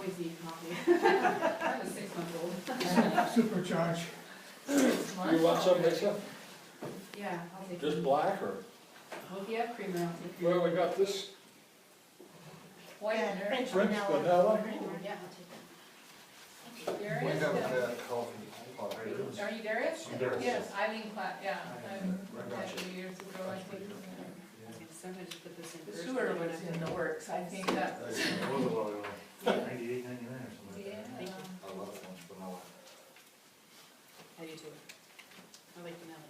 always need coffee. I'm a 6-month-old. Supercharge. You want some, Lisa? Yeah, I'll take Just it. black or? Well, if you have creamer, I'll take creamer. Well, we got this White And or- French French vanilla. vanilla. Yeah, I'll take that. We Darius? haven't coffee. Are you Darius? I'm Darius. Yes, Eileen Platt, yeah. I Got you. 10 years ago, I think. Sometimes put this in The first. sewer was in the works, I think. Yeah. It was a while ago, 98, 99 or something Yeah. like that. I love French vanilla. I do too. I like vanilla.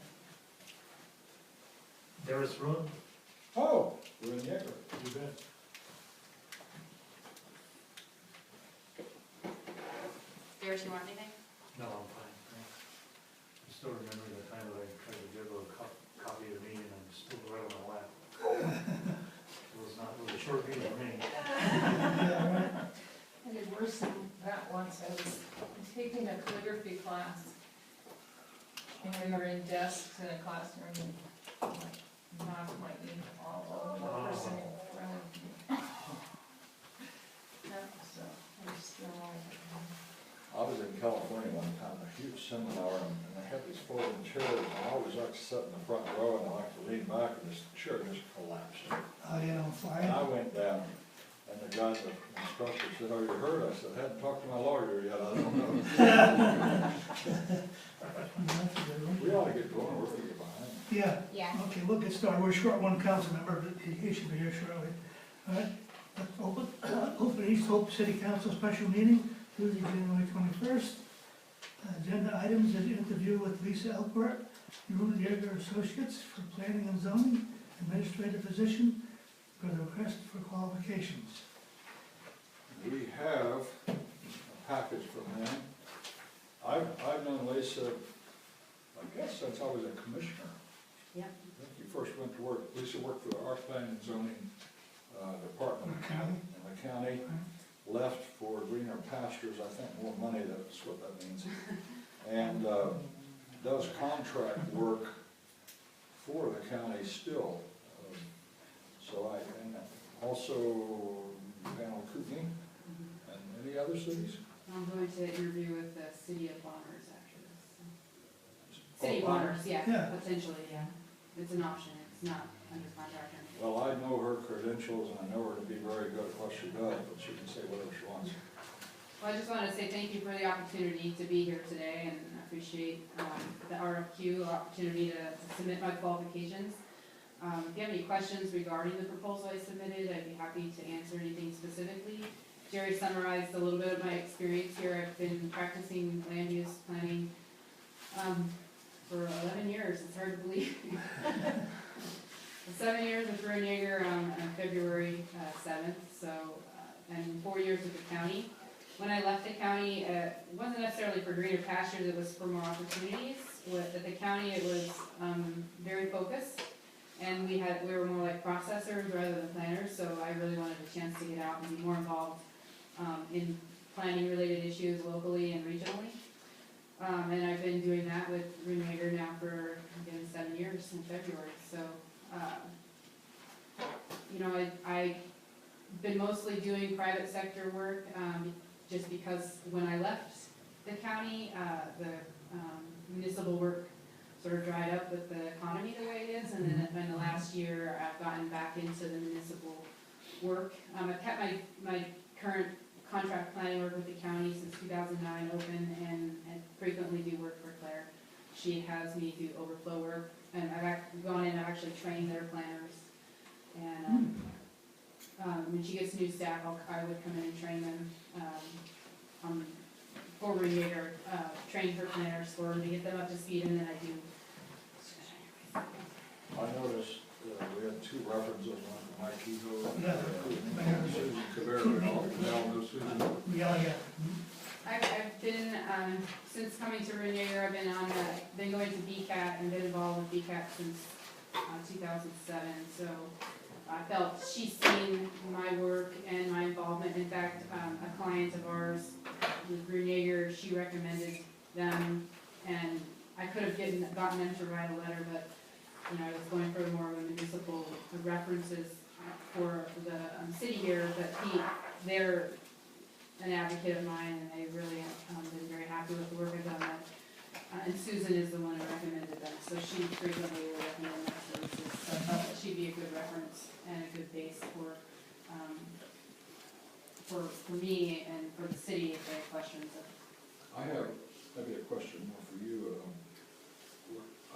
Darius Ruen? Oh, Ruen-Yeager. You bet. Darius, you want anything? No, I'm fine, thanks. I still remember the time that I tried to give a copy of me and I'm still right on my lap. It was a short meeting for me. I did worse than that once. I was taking a calligraphy class. And we were in desks in a classroom and like knocked my ink all over the person in front of me. So I was still I was in California one time, a huge seminar, and they had these folding chairs, and I always like to sit in the front row, and I like to lean back, and this chair just collapsed. Oh, yeah, on And I fire. went down, and the guy, the instructor said, "Oh, you hurt?" I said, "I hadn't talked to my lawyer yet, I don't know." That's a good one. We ought to get going, we're gonna get behind. Yeah, Yeah. okay, we'll get started. We're short one council member, but he should be here shortly. All right, let's open East Hope City Council special meeting, Tuesday, January 21st. Agenda items, an interview with Lisa Ailport, Ruen-Yeager Associates for Planning and Zoning, Administrative position, for the request for qualifications. We have a package from them. I've known Lisa, I guess since I was a commissioner. Yep. I think you first went to work, Lisa worked for our planning and zoning department The county. in the county, left for greener pastures, I think more money, that's what that means. And does contract work for the county still. And also Van Kootenai and any other cities? I'm going to interview with the City of Boners after this. City of Oh, Boners, yeah, Yeah. potentially, yeah. It's an option, it's not under contract or anything. Well, I know her credentials and I know her to be very good at what she does, but she can say whatever she wants. Well, I just wanted to say thank you for the opportunity to be here today, and I appreciate the RFQ opportunity to submit my qualifications. If you have any questions regarding the proposal I submitted, I'd be happy to answer anything specifically. Jerry summarized a little bit of my experience here. I've been practicing land use planning for 11 years. It's hard to believe. 7 years with Ruen-Yeager on February 7th, so, and 4 years with the county. When I left the county, it wasn't necessarily for greener pastures, it was for more opportunities. At the county, it was very focused, and we were more like processors rather than planners, so I really wanted a chance to get out and be more involved in planning related issues locally and regionally. And I've been doing that with Ruen-Yeager now for, again, 7 years in February, so. You know, I've been mostly doing private sector work, just because when I left the county, the municipal work sort of dried up with the economy the way it is, and then in the last year, I've gotten back into the municipal work. I've kept my current contract planning work with the county since 2009 open, and frequently do work for Claire. She has me do overflow work, and I've gone in and actually trained their planners. And when she gets new staff, I would come in and train them. For Ruen-Yeager, train her planners for them to get them up to speed, and then I do. I noticed we had 2 references, one from Mike Eagle Yeah. and Susan Cabrera, and all those Susan. Yeah, yeah. I've been, since coming to Ruen-Yeager, I've been going to BCAT and been involved with BCAT since 2007, so I felt she's seen my work and my involvement. In fact, a client of ours with Ruen-Yeager, she recommended them, and I could have gotten them to write a letter, but you know, I was going for more of a municipal references for the city here, but an advocate of mine, and they really have been very happy with the work I've done. And Susan is the one who recommended them, so she frequently will recommend my services. So I felt that she'd be a good reference and a good base for me and for the city if they have questions. I have maybe a question more for you.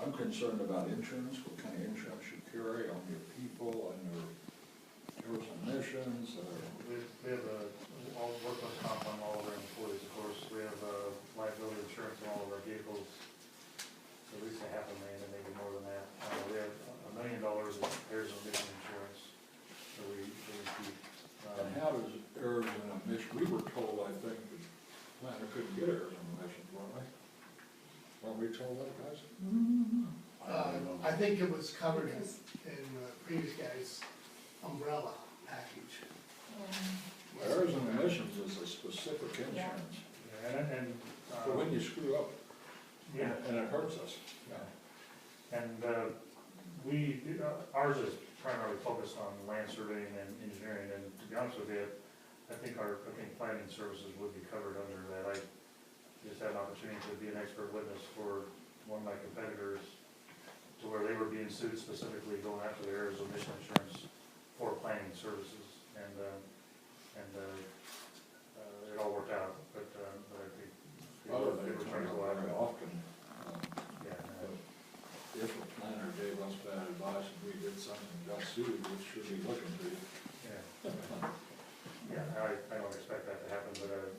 I'm concerned about insurance, what kind of insurance you carry on your people, on your errors and omissions. We have all workman's comp on all of our employees, of course. We have liability insurance on all of our vehicles, at least $500,000 and maybe more than that. We have $1 million in errors and omission insurance that we keep. And how does errors and omissions, we were told, I think, that planner couldn't get errors and omissions, weren't we? Weren't we told that, guys? I think it was covered in the previous guy's umbrella package. Errors and omissions is a specific insurance. Yeah, and So when you screw up, yeah, and it hurts us. and ours is primarily focused on land surveying and engineering, and to be honest with you, I think planning services would be covered under that. I just had an opportunity to be an expert witness for one of my competitors to where they were being sued specifically going after their errors and omission insurance for planning services, and it all worked out, but I think they Other were things trying to turn go out after very it. often. Yeah, If a planner gave us bad advice and we did something, got sued, we should be looking to you. yeah, I don't expect that to happen,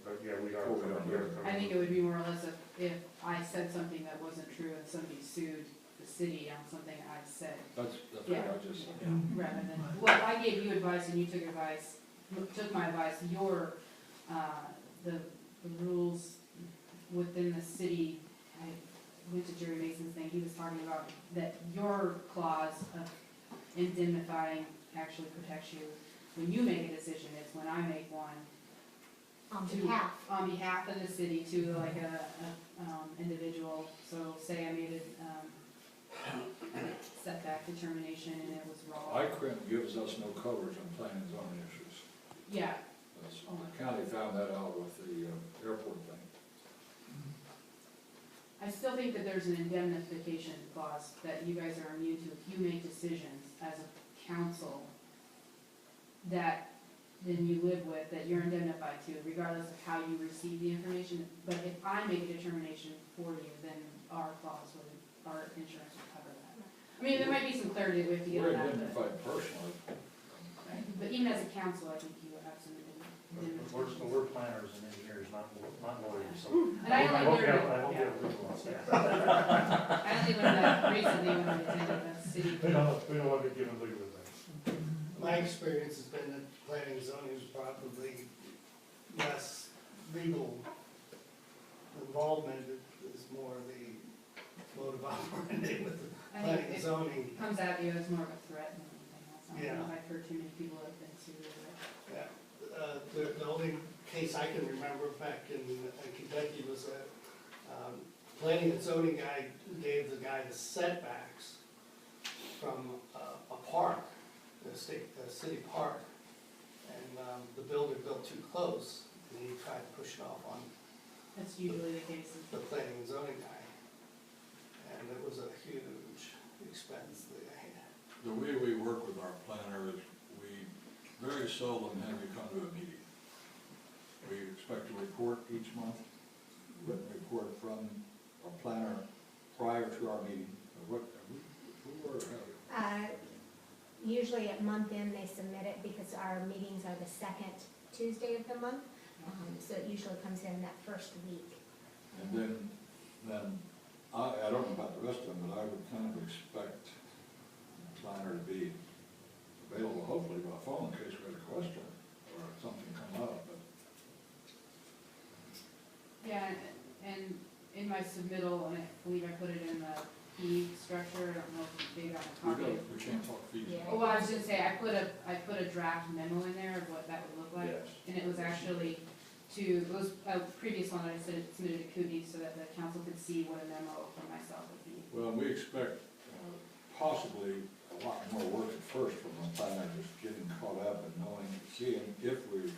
but yeah, we are. Oh, we don't. I think it would be more or less if I said something that wasn't true and somebody sued the city on something I said, That's what Yeah. I just said. rather than, well, I gave you advice and you took my advice, the rules within the city, I went to Jerry Mason's thing, he was talking about that your clause of indemnifying actually protects you when you make a decision. It's when I make one On to- behalf. on behalf of the city to like a individual. So say I made a setback determination and it was wrong. ICRIM gives us no coverage on planning and zoning issues. Yeah, The county found that out with the airport thing. I still think that there's an indemnification clause that you guys are immune to if you make decisions as a council that then you live with, that you're indemnified to, regardless of how you receive the information. But if I make a determination for you, then our insurance would cover that. I mean, there might be some clarity with you We're on that, indemnified personally. but even as a council, I think you would have some indemnification. We're planners and engineers, not lawyers, so. And I only learned it, I won't yeah. get legal on staff. I only learned that recently when I attended the city. We don't want to be given legal advice. My experience has been that planning and zoning is probably less legal involvement, is more the motive operandi with the I planning think and it zoning. comes at you as more of a threat than anything else. I don't know Yeah. if I've heard too many people that have been sued over it. Yeah. The only case I can remember back in Kentucky was a planning and zoning guy gave the guy the setbacks from a park, a city park, and the builder built too close, and he tried to push it off on That's usually the case. the planning and zoning guy, and it was a huge expense that I had. The way we work with our planner is we very seldom have you come to a meeting. We expect a report each month, written report from our planner prior to our meeting. Usually at month end, they submit it because our meetings are the second Tuesday of the month. So it usually comes in that first week. And then, I don't know about the rest of them, but I would kind of expect the planner to be available hopefully by phone in case we had a question or something come up, but. Yeah, and in my submittal, and I believe I put it in the fee structure, I don't know if you did on the copy. We can't talk fees. Yeah. Oh, well, I was gonna say, I put a draft memo in there of what that would look like. Yes. And it was actually it was a previous one that I submitted to Cooney so that the council could see what a memo from myself would be. Well, we expect possibly a lot more work at first from the planner, just getting caught up and knowing, seeing if we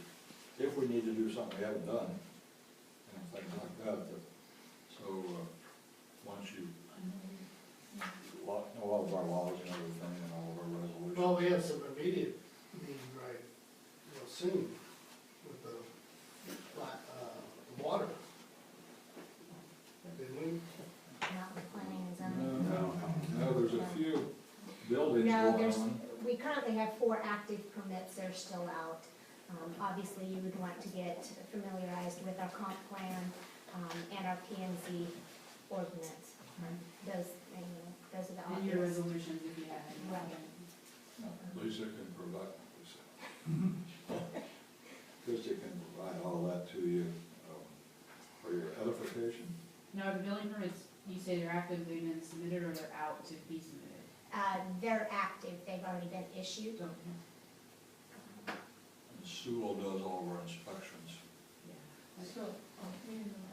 if we need to do something we haven't done, and things like that, so, once you know all of our laws and everything, and all of our resolutions. Well, we have some immediate need right, soon with the water. Didn't we? Not with planning and zoning. No, there's a few buildings No, going there's, on. we currently have 4 active permits that are still out. Obviously, you would want to get familiarized with our comp plan, and our P and Z ordinance. Those, those are the And your obvious. resolutions if you have any. Right. Lisa can provide, Lisa can provide all that to you, for your edification. Now, the building permits, you say they're active, they've been submitted, or they're out to be submitted? They're active, they've already been issued. Okay. And Sewell does all of our inspections. Yeah. So,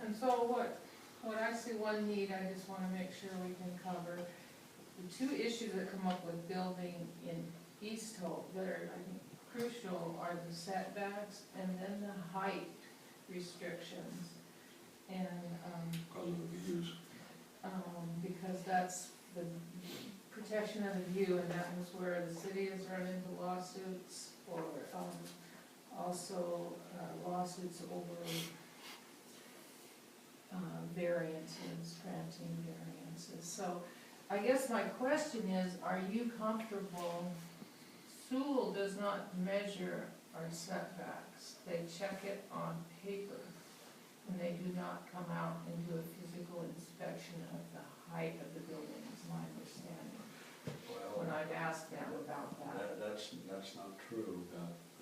and so what I see one need, I just wanna make sure we can cover. The 2 issues that come up with building in East Hope that are, I think, crucial are the setbacks and then the height restrictions. And, Because of the views. because that's the protection of the view, and that was where the city has run into lawsuits, or, also lawsuits over, variances, granting variances. So I guess my question is, are you comfortable, Sewell does not measure our setbacks, they check it on paper, and they do not come out and do a physical inspection of the height of the building, is my understanding, when Well, I've asked them about that. that's not true.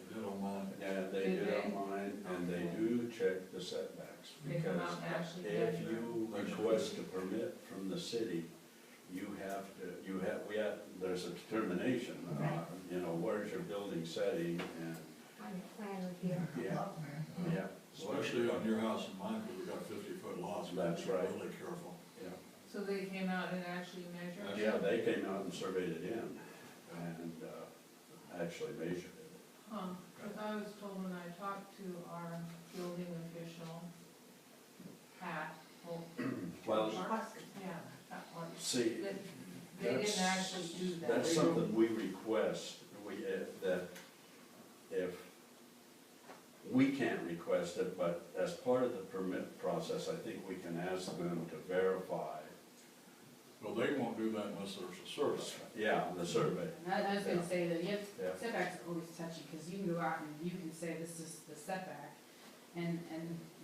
They did on mine. Yeah, they Do do they? on mine, and they Okay. do check the setbacks. They come Because out and actually if measure. you request a permit from the city, there's a determination, Right. Where's your building setting, and, On the plan review. yeah. Especially on your house and mine, because we got 50-foot lots. We That's have to be right. Really careful. Yeah. So they came out and actually measured? Yeah, they came out and surveyed it in, and, actually measured it. Huh, because I was told when I talked to our building official, Pat, Well, yeah, that one, see, that they didn't actually do that. that's something we request, that if, we can't request it, but as part of the permit process, I think we can ask them to verify. Well, they won't do that unless there's a service. Yeah, the survey. And I was gonna say that, yes, Yeah. setbacks are always touchy, because you can go out and you can say this is the setback, and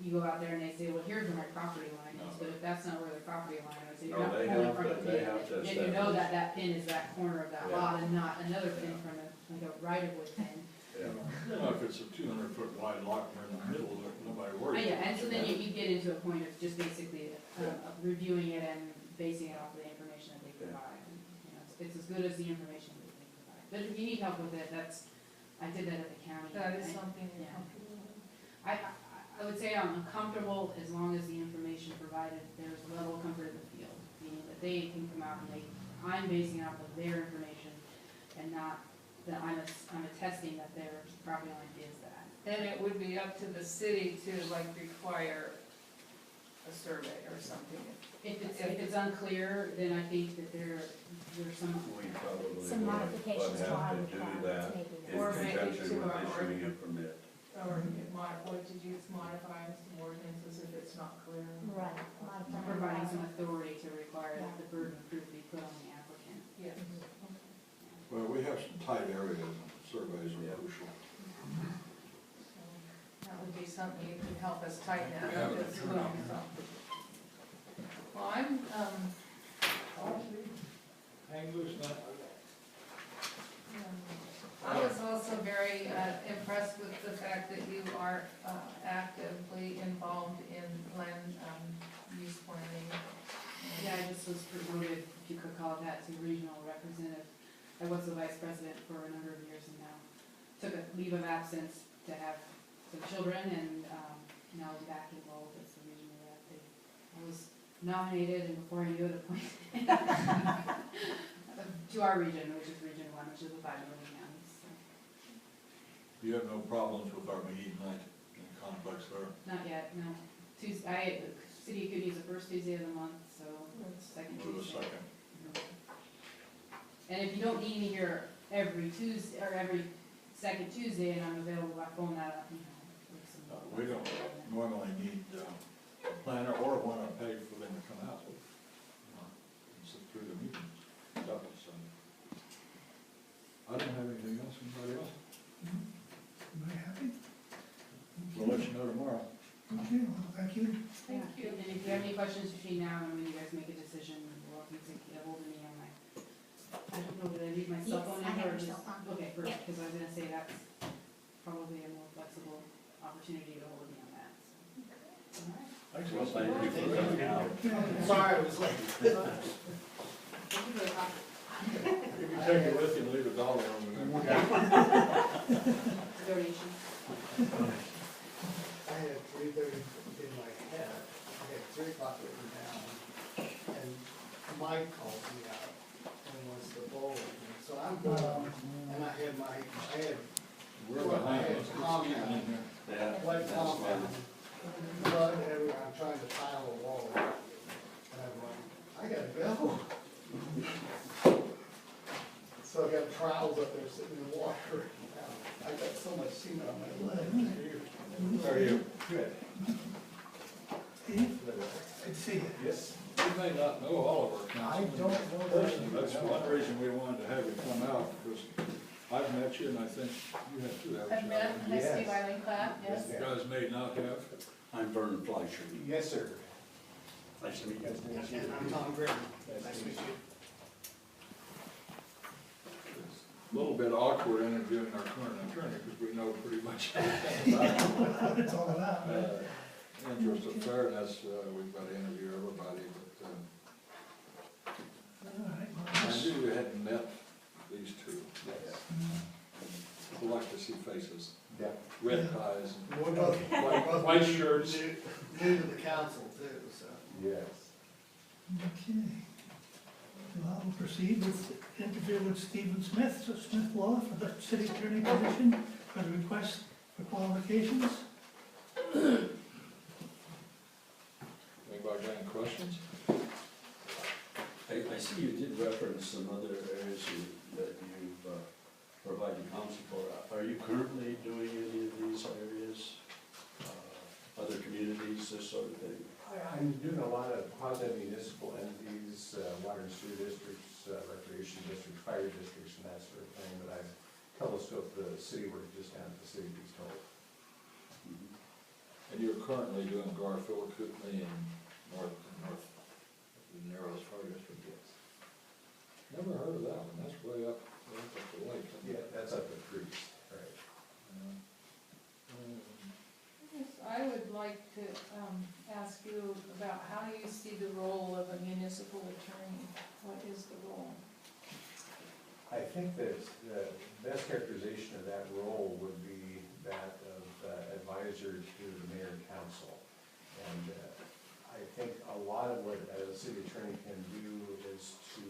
you go out there and they say, well, here's where my property line is, but if that's not where the property line is, if you're No, not they pulling have from a to- they pin, have to then you know establish. that that pin is that corner of that Yeah. lot and not another pin from like a right-of-way pin. Yeah. You know, if it's a 200-foot wide lot, and we're in the middle, nobody worries. Yeah, and so then you get into a point of just basically reviewing it and basing it off of the information that they provide. And, it's as good as the information that they provide. But if you need help with it, I did that at the county. That is I- something you're yeah. comfortable with. I would say I'm comfortable as long as the information provided, there's a level of comfort in the field, meaning that they can come out and I'm basing it off of their information and not that I'm attesting that their property line is that. And it would be up to the city to require a survey or something. If it's unclear, then I think that there's some, We probably Some would modifications to our have to do requirements, that maybe. in Or maybe conjunction to with our issuing a permit. Or what did you modify some ordinances if it's not clear? Right. modify our providing some bylaw. authority to require that the burden of proof be put on the applicant. Yes. Well, we have some tight areas, and surveys Yeah. are crucial. So that would be something you could help us tighten that We have up it. as well, so. Well, I'm, Hang loose now. I was also very impressed with the fact that you are actively involved in land use planning. Yeah, I just was promoted, if you could call it that, to regional representative. I was the vice president for a number of years and now took a leave of absence to have some children and now I'm back involved as the regional rep. I was nominated and before I knew it appointed to our region, which is Region 1, which is a 5 million county. So. You have no problems with our meeting night? Or Not yet, no. Tuesday, City of Cooney is the first Tuesday of the month, so second move a Tuesday. second. And if you don't need me here every Tuesday, or every second Tuesday, and I'm available, I phone that up, with some. We don't normally need a planner or one I paid for them to come out. Sit through the meeting. So, I don't have anything else. Anybody else? Very happy? We'll let you know tomorrow. Okay, well, thank you. Thank you. And if you have any questions between now and when you guys make a decision, you're welcome to get ahold of me on my, I don't know, did I leave my cell Yes, phone I have number or your just? cell phone. Okay, perfect, Yep. because I was gonna say that's probably a more flexible opportunity to hold me on that, so. All right. Thanks, Well, Leslie. thank you for coming out. Sorry, I was late. Thank you for the coffee. You can take it with you and leave $1 on there. Donation. I had 3:30 in my head, I had 3 o'clock written down, and Mike called me out, and was the bowling, so I'm going, and I had We're behind. It's compound. Yeah, White that's compound, fine. blood everywhere, I'm trying to tile a wall, and I'm like, I gotta go. So I got trowels up there sitting in the water, I got so much cement on my leg. How are you? Good. Steve, good to see you. Yes. You may not know all of our I councilmen. don't know Personally, that's one reason we wanted to have you come out, because I've met you, and I think you have too, haven't I've you? met, hi Yes. Steve Eileen Clapp, yes. You guys may not have. I'm Vern Fleischer. Yes, sir. Nice to meet you. And I'm Tom Griffin. Nice to meet you. A little bit awkward interviewing our current attorney, because we know pretty much everything about him. What it's all about, right? Interest of fairness, we've got to interview everybody, but All right, well, I that's- knew you hadn't met these two. Mm, I'd like to see faces, Yeah. red ties, We're both, white shirts. new to the council too, so. Yes. Okay. Well, we'll proceed with interview with Stephen Smith, so Smith Law, for the city attorney position, for the request for qualifications. Anybody got any questions? I see you did reference some other areas that you've provided counsel for. Are you currently doing any of these areas? Other communities, this sort of thing? I'm doing a lot of quasi-municipal entities, water and sewer districts, recreation districts, fire districts, and that sort of thing, but I've telescoped the city work just down at the city of East Hope. And you're currently doing Garfield, Kootenai, and North, the Narrows Fire District. Yes. Never heard of that one, that's way up the lake. isn't Yeah, it? that's up at Priest, right. Yes, I would like to ask you about how you see the role of a municipal attorney. What is the role? I think that the best characterization of that role would be that of advisor to the mayor and council. And I think a lot of what a city attorney can do is to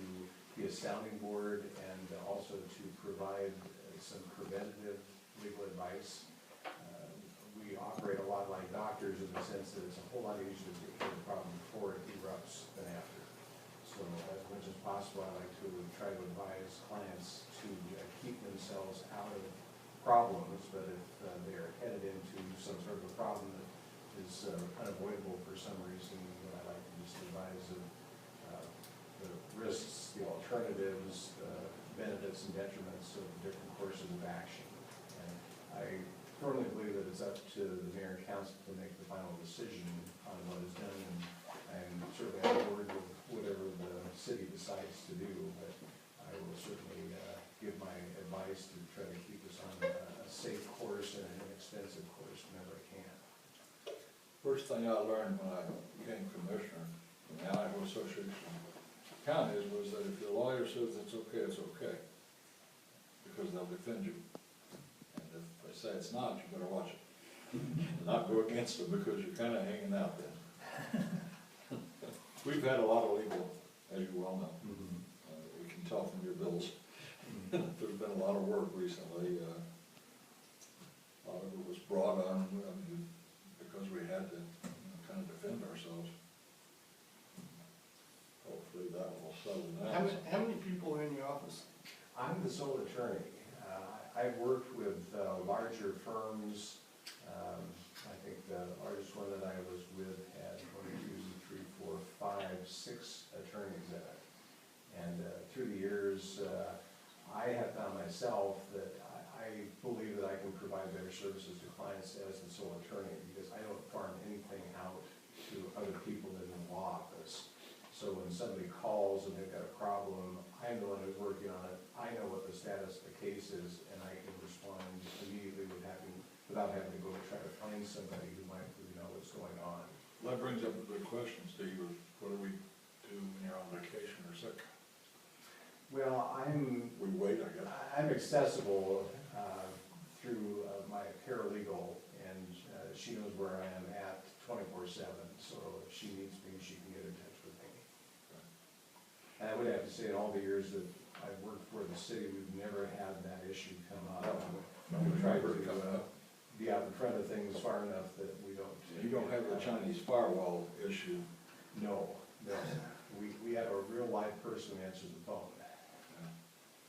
be a sounding board and also to provide some preventative legal advice. We operate a lot like doctors in the sense that it's a whole lot easier to take care of the problem before it erupts than after. So as much as possible, I like to try to advise clients to keep themselves out of problems, but if they are headed into some sort of a problem that is unavoidable for some reason, then I like to just advise of the risks, the alternatives, the benefits and detriments of different courses of action. And I firmly believe that it's up to the mayor and council to make the final decision on what is done, and certainly on board with whatever the city decides to do, but I will certainly give my advice to try to keep us on a safe course and an inexpensive course whenever I can. First thing I learned when I became commissioner in the Iowa Association of Counties was that if your lawyer says it's okay, because they'll defend you. And if they say it's not, you better watch it. And not go against them, because you're kind of hanging out then. We've had a lot of legal, as you well know. We can tell from your bills. There's been a lot of work recently. A lot of it was brought on because myself that I believe that I can provide better services to clients as the sole attorney, because I don't farm anything out to other people in the law office. So when somebody calls and they've got a problem, I'm the one who's working on it, I know what the status of the case is, and I can respond immediately without having to go try to find somebody who might really know what's going on. That brings up a good question, Steve, what do we do when you're on vacation or sick? Well, We wait, I guess. I'm accessible through my paralegal, and she knows where I am at 24/7, so if she needs me, she can get in touch with me. And I would have to say, in all the years that I've worked for the city, we've never had that issue come up. We try to be out in front of things far enough that we don't. You don't have the Chinese firewall issue. No. We have a real live person who answers the phone.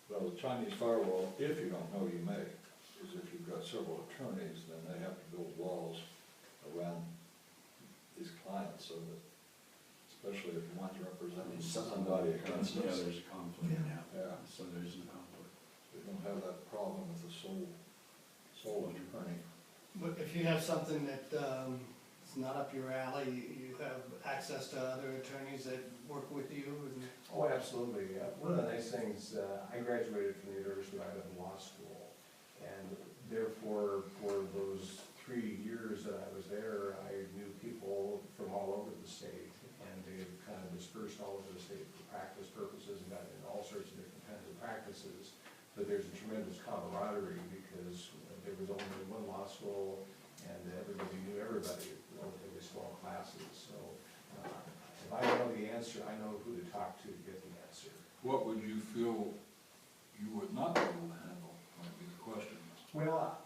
Well, the Chinese firewall, if you don't know, you may, is if you've got several attorneys, then they have to build walls around these clients, so that, especially if one's representing somebody against Yeah, us. there's a conflict, Yeah, so there's a conflict. we don't have that problem with the sole attorney. But if you have something that, is not up your alley, you have access to other attorneys that work with you and. Oh, absolutely. One of the nice things, I graduated from the University of Idaho Law School, and therefore, for those 3 years that I was there, I knew people from all over the state, and they've kind of dispersed all over the state for practice purposes and got into all sorts of different kinds of practices. But there's a tremendous camaraderie because there was only one law school, and everybody knew everybody, relatively small classes. So if I know the answer, I know who to talk to get the answer. What would you feel you would not be able to handle, might be the question. Well,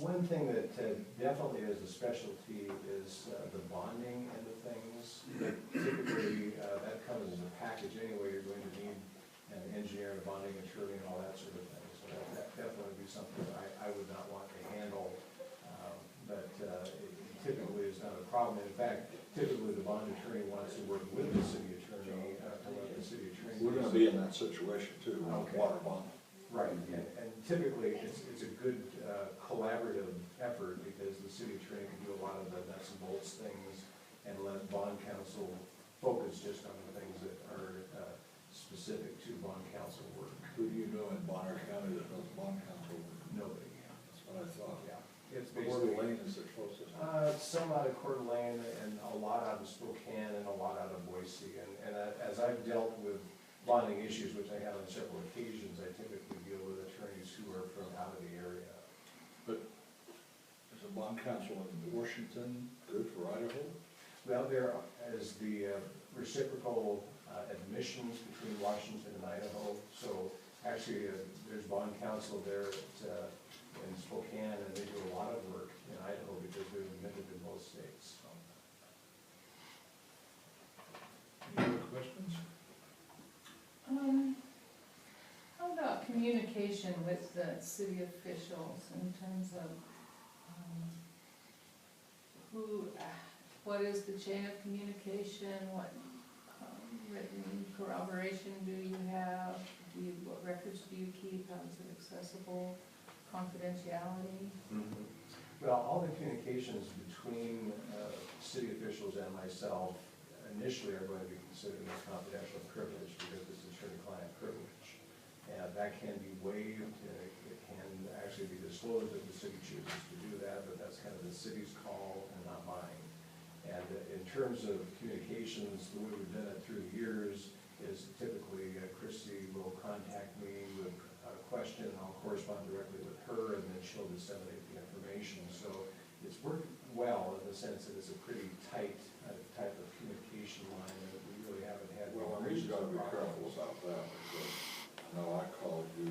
one thing that definitely is a specialty is the bonding end of things. Typically, that comes as a package anyway. You're going to need an engineer, a bonding attorney, and all that sort of thing. So that definitely would be something that I would not want to handle. But it typically is not a problem. In fact, typically the bond attorney wants to work with the city attorney to let the city attorney. We're gonna be in that situation too, with Okay. water bond. Right, and typically it's a good collaborative effort because the city attorney can do a lot of the nuts and bolts things and let bond counsel focus just on the things that are specific to bond counsel work. Who do you know in Bonner County that does bond counsel work? Nobody. That's what I thought. Yeah, it's Coeur basically. d'Alene is the closest. Some out of Coeur d'Alene and a lot out of Spokane and a lot out of Boise. And as I've dealt with bonding issues, which I have on several occasions, I typically deal with attorneys who are from out of the area. But is a bond counsel in Washington good for Idaho? Well, there is the reciprocal admissions between Washington and Idaho. So actually, there's bond counsel there in Spokane, and they do a lot of work in Idaho because they're admitted in both states. Any other questions? How about communication with the city officials in terms of, what is the chain of communication, what written corroboration do you have, what records do you keep, how is it accessible, confidentiality? Well, all the communications between city officials and myself initially are going to be considered as confidential and privileged because it's attorney-client privilege. And that can be waived, it can actually be disclosed if the city chooses to do that, but that's kind of the city's call and not mine. And in terms of communications, the way we've done it through the years is typically Christy will contact me with a question, I'll correspond directly with her, and then she'll disseminate the information. So it's worked well in the sense that it's a pretty tight type of communication line, and we really haven't had. Well, and we've got to be careful about that, because I know I called you,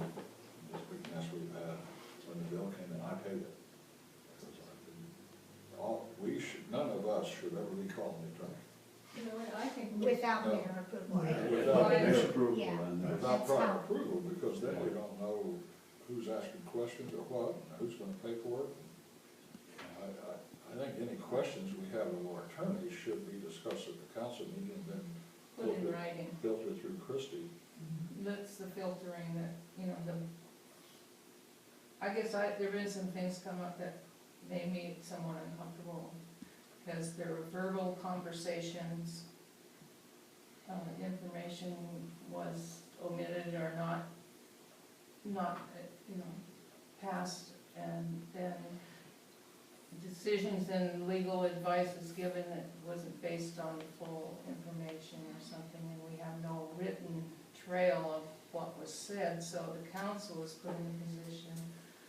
this big mess we've had, when the bill came in, I paid it. None of us should ever be calling the attorney. You know, I think. Without No. their approval. Without Their approval, Yeah. and Without That's prior how- approval, because then we don't know who's asking questions or what, and who's gonna pay for it. I think any questions we have of our attorneys should be discussed at the council meeting and then Put in writing. filtered through Christie. That's the filtering that, you know, I guess there've been some things come up that made me somewhat uncomfortable, because there were verbal conversations, information was omitted or not, passed, and then decisions and legal advice was given that wasn't based on full information or something, and we have no written trail of what was said, so the council was put in a position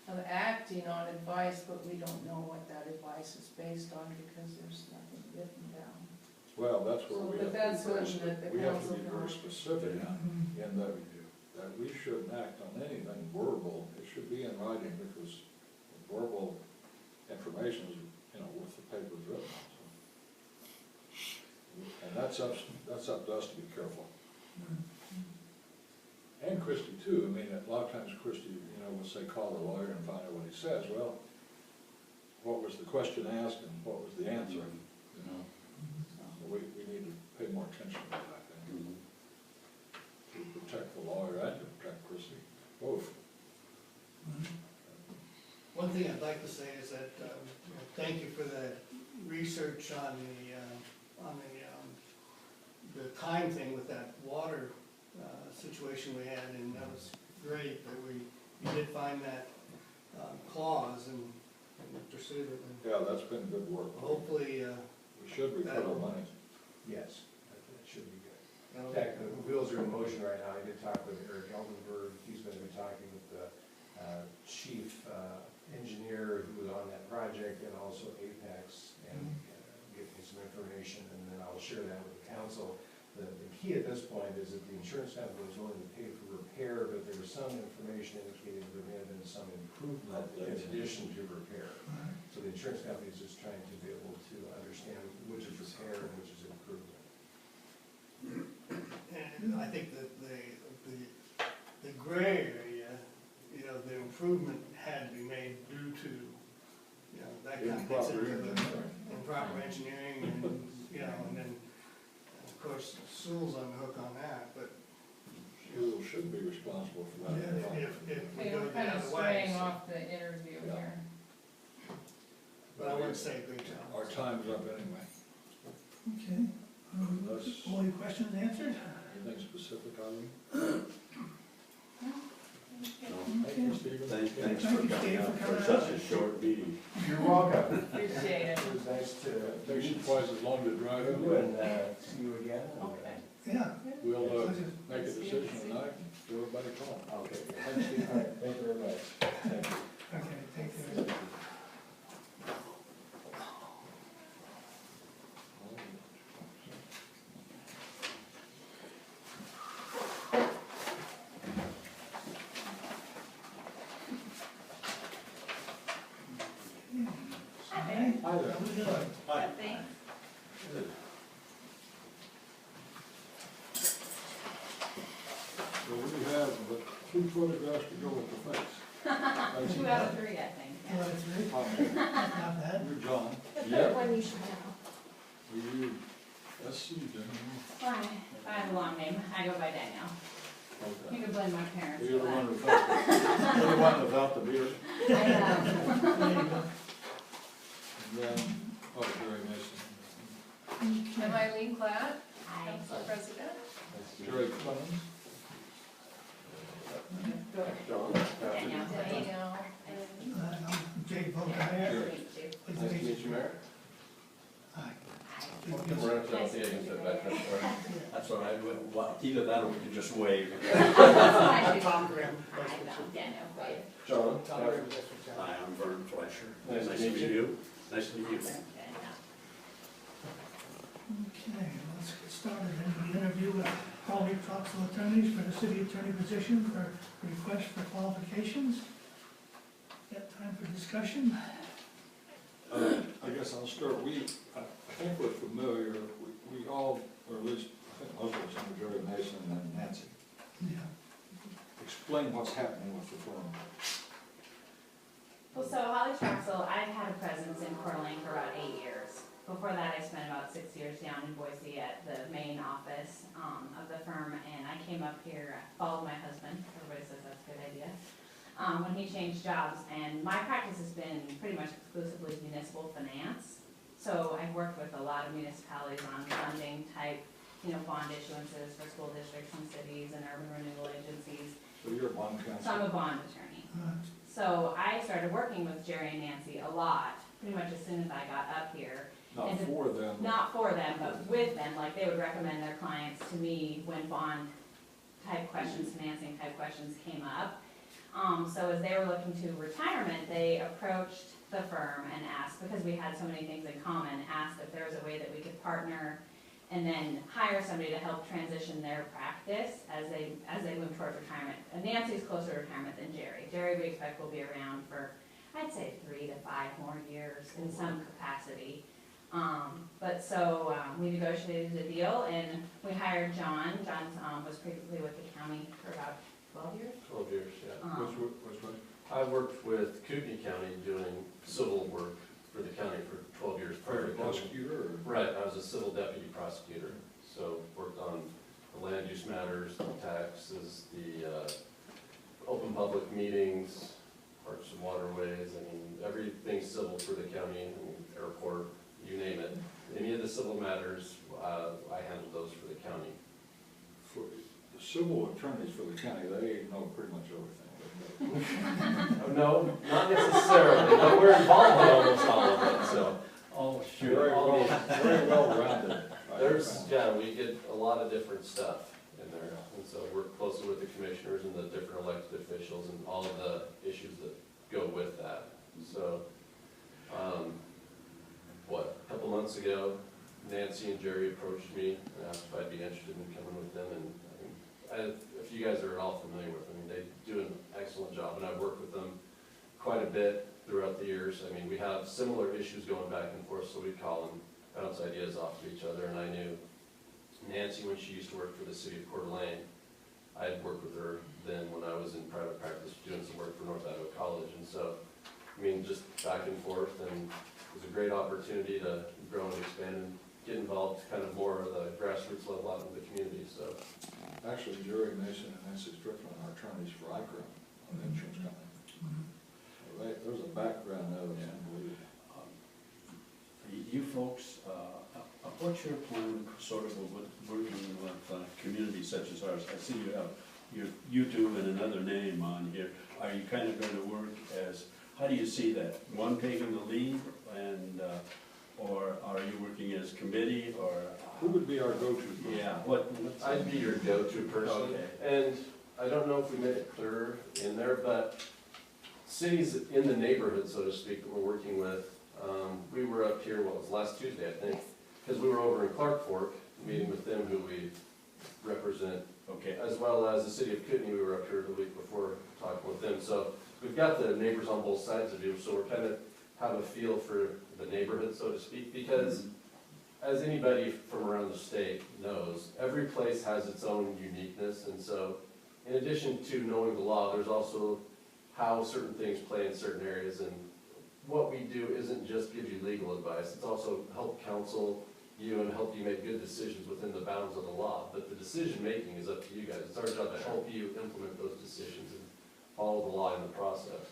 of acting on advice, but we don't know what that advice is based on because there's nothing written down. Well, that's where So, we but have that's to be something that the very, we have to council be can- very specific in that we shouldn't act on anything verbal. It should be in writing because verbal information is, with the papers written. So. And that's up to us to be careful. And Christie too. I mean, a lot of times Christie, will say, call the lawyer and find out what he says. Well, what was the question asked and what was the answer? So we need to pay more attention to that, I think. To protect the lawyer and to protect Christie, both. One thing I'd like to say is that, thank you for the research on the time thing with that water situation we had, and that was great that you did find that clause and pursued it. And Yeah, that's been good work. hopefully, We should recover money. Yes, that should be good. In fact, the wheels are in motion right now. I did talk with Eric Eldenberg. He's going to be talking with the chief engineer who was on that project, and also Apex, and get me some information, and then I'll share that with the council. The key at this point is that the insurance company was willing to pay for repair, but there was some information indicating there may have been some improvement in addition to repair. So the insurance company is just trying to be able to understand which is repair and which is improvement. and I think that the gray area, the improvement had to be made due to, that kind of gets into the improper engineering and, and then, of course, Sewell's on the hook on that, but You should be responsible for that. if we Okay, go we're the kind of other way. straying so- off the interview Yeah. here. But I would say good job. Our time's up anyway. Okay. Unless All your questions answered? anything specific, Eileen? Thank Okay. you, Stephen. Thanks Thank for you, coming Steve, out for coming for out. such a short meeting. You're welcome. Appreciate it. It was nice to Takes you twice as long to drive meet in. you and see you again. Okay. Yeah. We'll Pleasure. make a decision tonight, give everybody a call. Okay. Thanks, Steve. All right, thank you very much. Thank you. Okay, take care. Hi. Hi there. How we doing? Hi. Good. So we have but 2 photographs to go with the face. 2 out of 3, I think. Oh, that's great. Hi, Not bad. you're John. The third Yep. one you should know. You, let's see, Daniel. Fine. I have a long name. I go by Danielle. You Okay. can blame my parents You're for the that. one without, you're the one without the beard. I know. There you go. And then, Jerry Mason. I'm Eileen Klatt, Hi. council president. Jerry Clemens. John. Danielle. Danielle. I'm Jay Bogan. Nice to meet you. Pleased to meet you. Mayor. Hi. We're at the Higgins at Veterans Court. That's what I would, either that or we could just wave. Hi, Tom Graham. Danielle. Wait. John. Tom Graham, that's what John. Hi, I'm Vern Fleischer. Nice to meet you. Nice to meet you. Danielle. Okay, let's get started in the interview with Hawley Troxell attorneys for the city attorney position for request for qualifications. Got time for discussion? I guess I'll start. I think we're familiar, we all, or at least, I think most of us know Jerry Mason and Nancy. Yeah. Explain what's happening with the firm. Well, so Hawley Troxell, I've had a presence in Coeur d'Alene for about 8 years. Before that, I spent about 6 years down in Boise at the main office of the firm, and I came up here, followed my husband, everybody says that's a good idea, when he changed jobs, and my practice has been pretty much exclusively municipal finance. So I've worked with a lot of municipalities on funding type, bond issuances for school districts and cities and urban renewal agencies. So you're a bond So I'm counsel? a bond attorney. So I started working with Jerry and Nancy a lot, pretty much as soon as I got up here. Not and for them? Not for them, but with them, like they would recommend their clients to me when bond type questions, financing type questions came up. So as they were looking to retirement, they approached the firm and asked, because we had so many things in common, asked if there was a way that we could partner and then hire somebody to help transition their practice as they move towards retirement. And Nancy's closer to retirement than Jerry. Jerry, we expect, will be around for, I'd say, 3 to 5 more years in some capacity. We negotiated a deal and we hired John. John was previously with the county for about 12 years. 12 years, yeah. Which one? I worked with Kootenai County doing civil work for the county for 12 years prior to coming. Prosecutor? Right, I was a civil deputy prosecutor, so worked on the land use matters, the taxes, the open public meetings, parks and waterways, everything civil for the county, airport, you name it. Any of the civil matters, I handled those for the county. For the civil attorneys for the county, they know pretty much everything. No, not necessarily, but we're involved in almost all of it, so. Oh, Very well rounded. We get a lot of different stuff in there, and so work closely with the commissioners and the different elected officials and all of the issues that go with that. So, a couple months ago, Nancy and Jerry approached me and asked if I'd be interested in coming with them, and if you guys are at all familiar with them, they do an excellent job, and I've worked with them quite a bit throughout the years. We have similar issues going back and forth, so we call and bounce ideas off of each other, and I knew Nancy when she used to work for the city of Coeur d'Alene. I had worked with her then when I was in private practice doing some work for North Iowa College, and so, just back and forth, and it was a great opportunity to grow and expand and get involved kind of more at the grassroots level out in the community, so. Actually, Jerry Mason and Nancy Strickland are attorneys for ICRA, an insurance company. There's a background there that's unbelievable. You folks, what's your plan sort of with working with communities such as ours? I see you have you two and another name on here. Are you kind of going to work as, how do you see that? One taking the lead, and or are you working as committee, or? Who would be our go-to person? Yeah, I'd be your go-to person, and I don't know if we made it clear in there, but cities in the neighborhood, so to speak, that we're working with, we were up here, last Tuesday, I think, because we were over in Clark Fork, meeting with them, who we represent, as well as the city of Kootenai. We were up here the week before talking with them, so we've got the neighbors on both sides of you, so we're kind of have a feel for the neighborhood, so to speak, because as anybody from around the state knows, every place has its own uniqueness, and so in addition to knowing the law, there's also how certain things play in certain areas, and what we do isn't just give you legal advice, it's also help counsel you and help you make good decisions within the bounds of the law, but the decision making is up to you guys. It's our job to help you implement those decisions and follow the law in the process.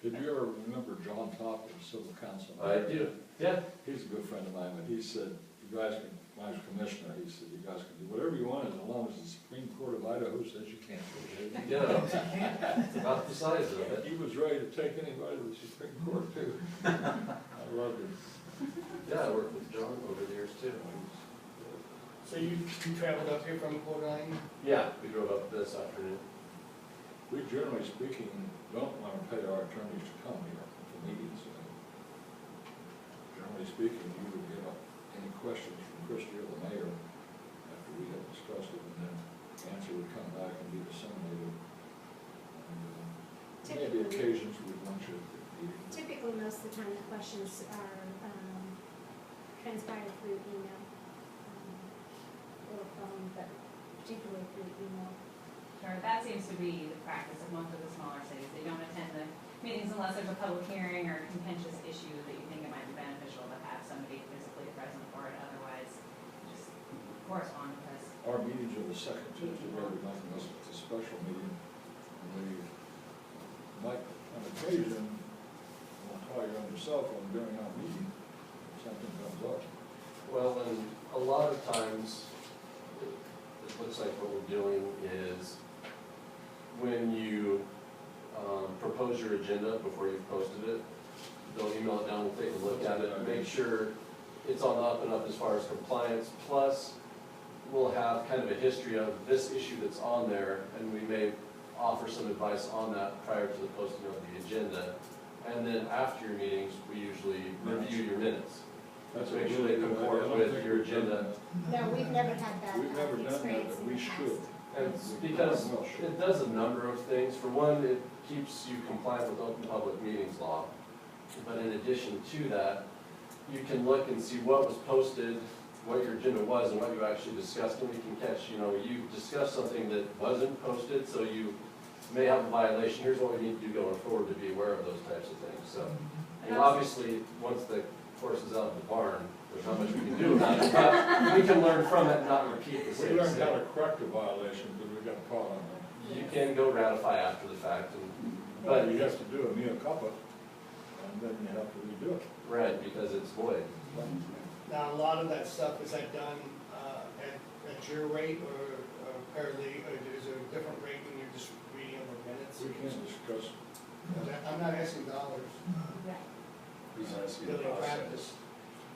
Did you ever remember John Top, the civil counsel? I do, yeah. He's a good friend of mine, but he said, you guys can, when I was commissioner, he said, you guys can do whatever you want as long as the Supreme Court of Idaho says you can't. Yeah, it's about the size of it. He was ready to take anybody to the Supreme Court too. I loved him. Yeah, I worked with John over the years too. So you traveled up here from Coeur d'Alene? Yeah, we drove up this afternoon. We generally speaking don't want to pay our attorneys to come here to meetings. Generally speaking, you would get any questions from Christie or the mayor after we have discussed it, and then the answer would come back and be disseminated. And maybe occasions we want you at the meeting. Typically, most of the time, the questions are transpired through email or phone, but particularly through email. Sure, that seems to be the practice of most of the smaller cities. They don't attend the meetings unless there's a public hearing or a contentious issue that you think it might be beneficial to have somebody physically present for it. Otherwise, just correspond with us. Our meetings are the second Tuesday of every month, unless it's a special meeting. And we occasion, we'll call you on your cell phone during our meeting, if something comes up. Well, and a lot of times, it looks like what we're doing is when you propose your agenda before you've posted it, they'll email it down, we'll take a look at it, and make sure it's on the up and up as far as compliance. Plus, we'll have kind of a history of this issue that's on there, and we may offer some advice on that prior to the posting of the agenda. And then after your meetings, we usually review your minutes. That's Make sure they comport with your agenda. No, we've never had that We've never done that, experience but in the we past. should. And it's because it does a number of things. For one, it keeps you compliant with open public meetings law. But in addition to that, you can look and see what was posted, what your agenda was, and what you actually discussed, and we can catch, you discussed something that wasn't posted, so you may have a violation. Here's what we need to do going forward to be aware of those types of things. So, and obviously, once the horse is out of the barn, there's not much we can do about it, but we can learn from it and not repeat the We same learned how mistake. to correct a violation, because we got caught on that. You can go ratify after the fact, But you have to do a mea culpa, and then you have to redo it. right, because it's void. Now, a lot of that stuff, is that done at your rate or fairly, or is there a different rate when you're just reading over minutes? We can't discuss. I'm not asking dollars, Right. He's asking building the process. practice.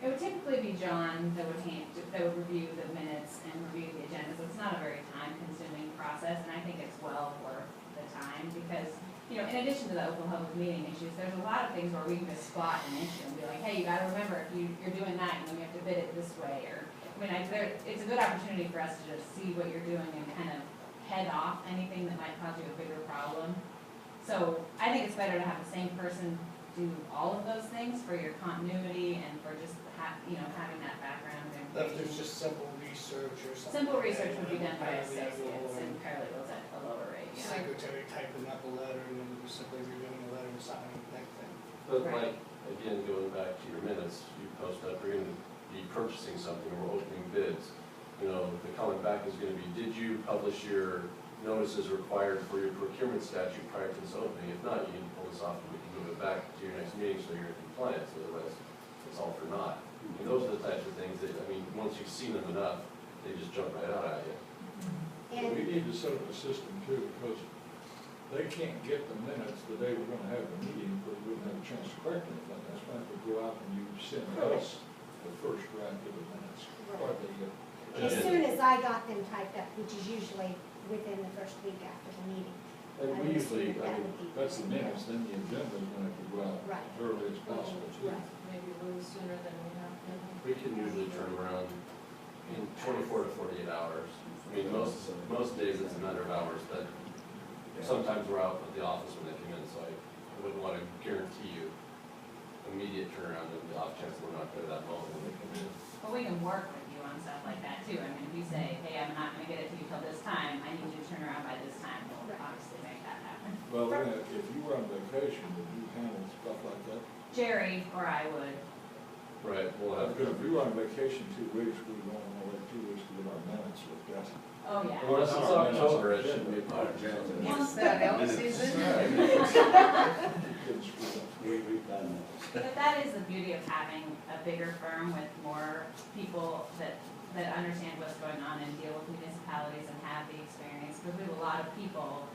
It would typically be John that would review the minutes and review the agenda, so it's not a very time-consuming process, and I think it's well worth the time, because, in addition to the open public meeting issues, there's a lot of things where we can just spot an issue and be like, hey, you gotta remember, if you're doing that, you have to bid it this way, or, it's a good opportunity for us to just see what you're doing and kind of head off anything that might cause you a bigger problem. So I think it's better to have the same person do all of those things for your continuity and for just having that background If information. there's just simple research or something. Simple research would be done by Paralegal associates or and paralegals at a lower rate, yeah. Secretary typing up a letter and then just simply reviewing the letter and signing that thing. But Right. like, again, going back to your minutes, you post up, you're gonna be purchasing something or opening bids. The calling back is gonna be, did you publish your notices required for your procurement statute prior to this opening? If not, you can pull this off and we can move it back to your next meeting so you're in compliance, otherwise it's all for naught. And those are the types of things that, once you've seen them enough, they just jump right out at you. And We need to set up a system too, because they can't get the minutes the day we're gonna have the meeting, because we wouldn't have a chance to correct anything. That's why we go out and you send us the first draft of the minutes. Or as soon as I got them typed up, which is usually within the first week after the meeting. And I we would usually, assume that would be- That's the minutes, then the agenda's gonna have to go out Right. as early as possible too. Right. Maybe a little sooner than we have. we can usually turn around in 24 to 48 hours. Most days it's a matter of hours, but sometimes we're out at the office when they come in, so I wouldn't want to guarantee you immediate turnaround in the off chance we're not there that moment when they come in. But we can work with you on stuff like that too. If you say, hey, I'm not gonna get it to you till this time, I need you to turn around by this time, we'll obviously make that happen. Well, if you were on vacation, would you handle stuff like that? Jerry or I would. Right, we'll have, Because if we were on vacation 2 weeks, we'd want to wait 2 weeks to get our minutes looked at. Oh, yeah. unless it's October, it shouldn't be a problem. Once that elk season. We've done But that is the beauty of having a bigger firm with more people that understand what's going on and deal with municipalities and have the experience. Because we have a lot of people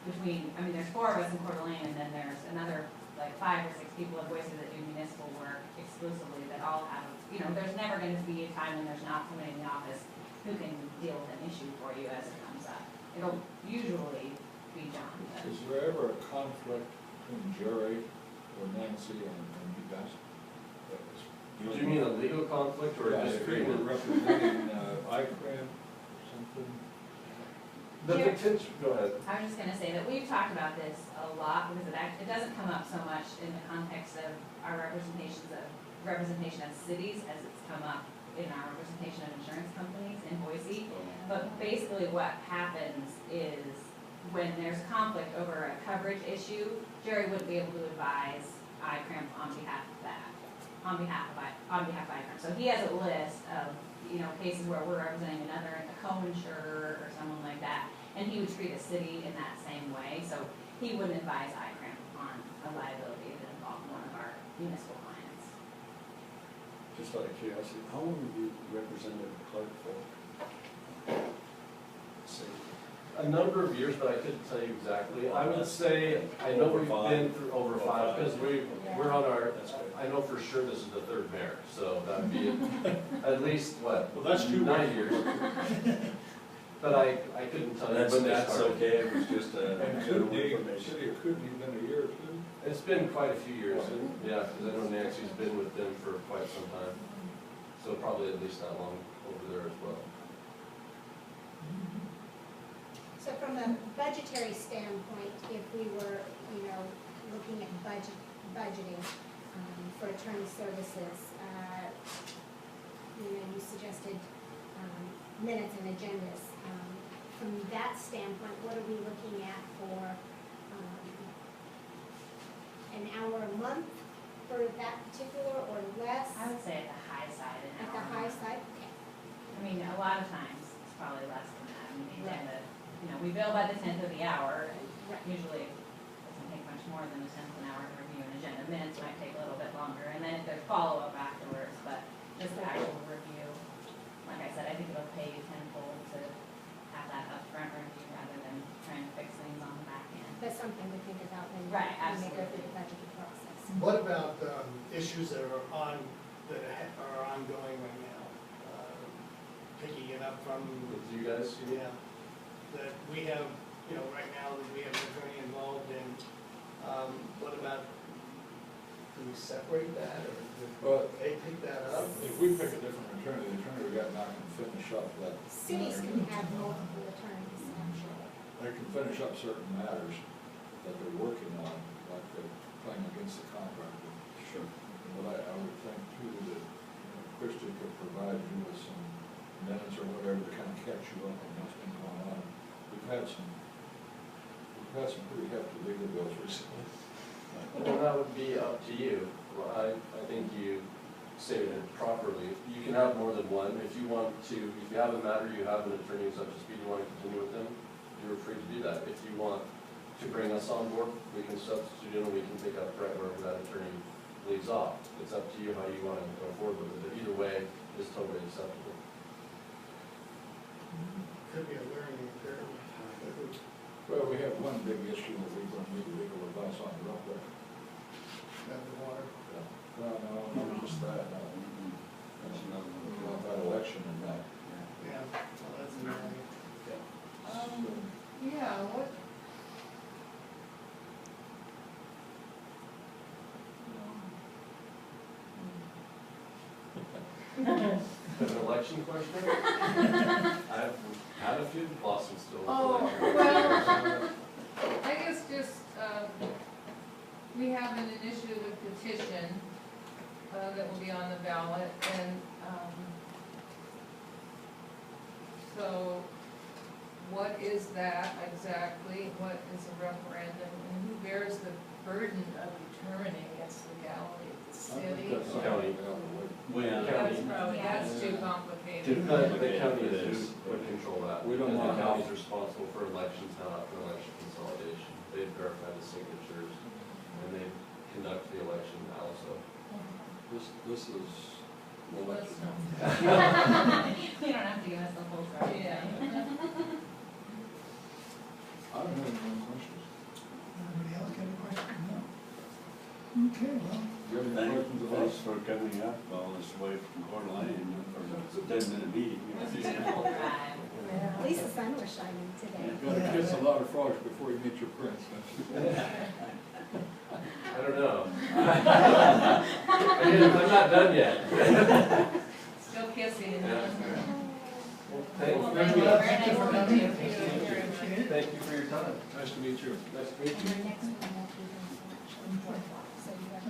there's 4 of us in Coeur d'Alene, and then there's another 5 or 6 people in Boise that do municipal work exclusively that all have, there's never going to be a time when there's not somebody in the office who can deal with an issue for you as it comes up. It'll usually be John. but- Is there ever a conflict between Jerry or Nancy and you guys? Do you mean a legal conflict or a Yeah, if you were disagreement? representing ICRAM or something? The potential, go ahead. I was just gonna say that we've talked about this a lot because it doesn't come up so much in the context of our representation of cities as it's come up in our representation of insurance companies in Boise. But basically what happens is when there's conflict over a coverage issue, Jerry wouldn't be able to advise ICRAM on behalf of that, on behalf of ICRAM. So he has a list of, cases where we're representing a co-insurer or someone like that, and he would treat a city in that same way. So he wouldn't advise ICRAM on a a liability that involved one of our municipal clients. Just out of curiosity, how long have you represented the clerk for? See, A number of years, but I couldn't tell you exactly. I would say, I know we've been through over five, because we're on our, I know for sure this is the third mayor, so that'd be at least, what? Well, that's 9 years. But I couldn't tell you when they that's started. okay, it was just a And general could be, information. city, it could be been a year or two. It's been quite a few years, and, yeah, because I know Nancy's been with them for quite some time. So probably at least that long over there as well. So from a budgetary standpoint, if we were, looking at budgeting for attorney services, you suggested minutes and agendas. From that standpoint, what are we looking at for an hour a month for that particular or less? I would say at the high side an At hour. the high side? Okay. I mean, a lot of times, it's probably less than that. I mean, the agenda, we bill by the 10th of the hour, and usually it doesn't take much more than a 10th of an hour to review an agenda. Minutes might take a little bit longer, and then if there's follow-up afterwards, but just the actual review, like I said, I think it'll pay you tenfold to have that upfront review rather than trying to fix things on the back end. That's something to think about when Right, we go through absolutely. the budgeting process. What about issues that are ongoing right now? Picking it up from, With you guys? yeah, that we have, right now, that we have an attorney involved in, what about, do we separate that, or Well, do they pick that up? if we pick a different attorney, the attorney we got now can finish up that. Cities can matter. have multiple attorneys, actually. They can finish up certain matters that they're working on, like the claim against the contractor. Sure. But I would think too that Christie could provide you with some minutes or whatever to kind of catch you up on what's been going on. We've had some pretty hefty legal bills recently. Well, that would be up to you. Well, I think you stated it properly. You can have more than one. If you want to, if you have a matter, you have an attorney who's up to speed, you want to continue with them, you're free to do that. If you want to bring us on board, we can substitute in and we can pick up right wherever that attorney leaves off. It's up to you how you want to go forward with it, but either way is totally acceptable. Could be a learning curve. Well, we have one big issue that we're going to need legal advice on real quick. Got the water. Well, no, not just that. That's another one. About that election and that. Yeah, well, that's another. Yeah, what? An election question? I've had a few, lost some still. Oh, well, I guess just, we have an initiative petition, that will be on the ballot, and, so, what is that exactly? What is a referendum, and who bears the burden of determining its legality? The city? County. When, That's probably, that's too complicated. The county is who would control that. We don't Because want the to- county's responsible for elections, not for election consolidation. They verify the signatures, and they conduct the election also. This is election. You don't have to give us the whole story. Yeah. I don't have any more questions. Anybody else got a question? No. Okay, well, Do you have any questions of thanks us? for coming up all this way from Coeur d'Alene for a 10-minute meeting. Right. At least the sun was shining today. You've got to kiss a lot of frogs before you meet your prince. I don't know. I'm not done yet. Still kissing. Yeah. Well, Thank thank you. you. Very nice to meet you. appreciate it. Thank you for your time. Nice to meet you. Nice to meet And you. our next one won't be until 4 o'clock, so you have.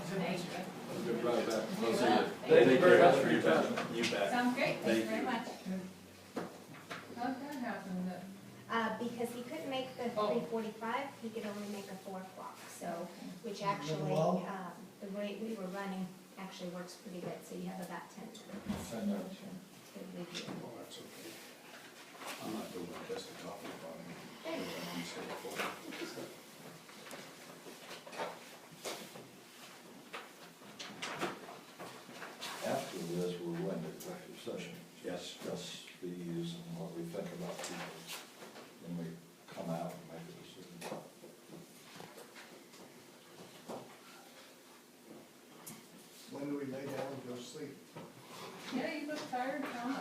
Thank you. Have a good drive back. We'll see you. Thank you very much for your time. You bet. Sounds great, thank you Thank very you. much. How'd that happen? Because he couldn't make the Oh. 3:45, he could only make a 4 o'clock, so, which actually, Well. the rate we were running actually works pretty good, so you have about 10 minutes. 10 minutes. to review. Oh, that's okay. I'm not doing my best to talk about it. Thank you. I'm staying full. asleep. Yeah, you look tired, Tom.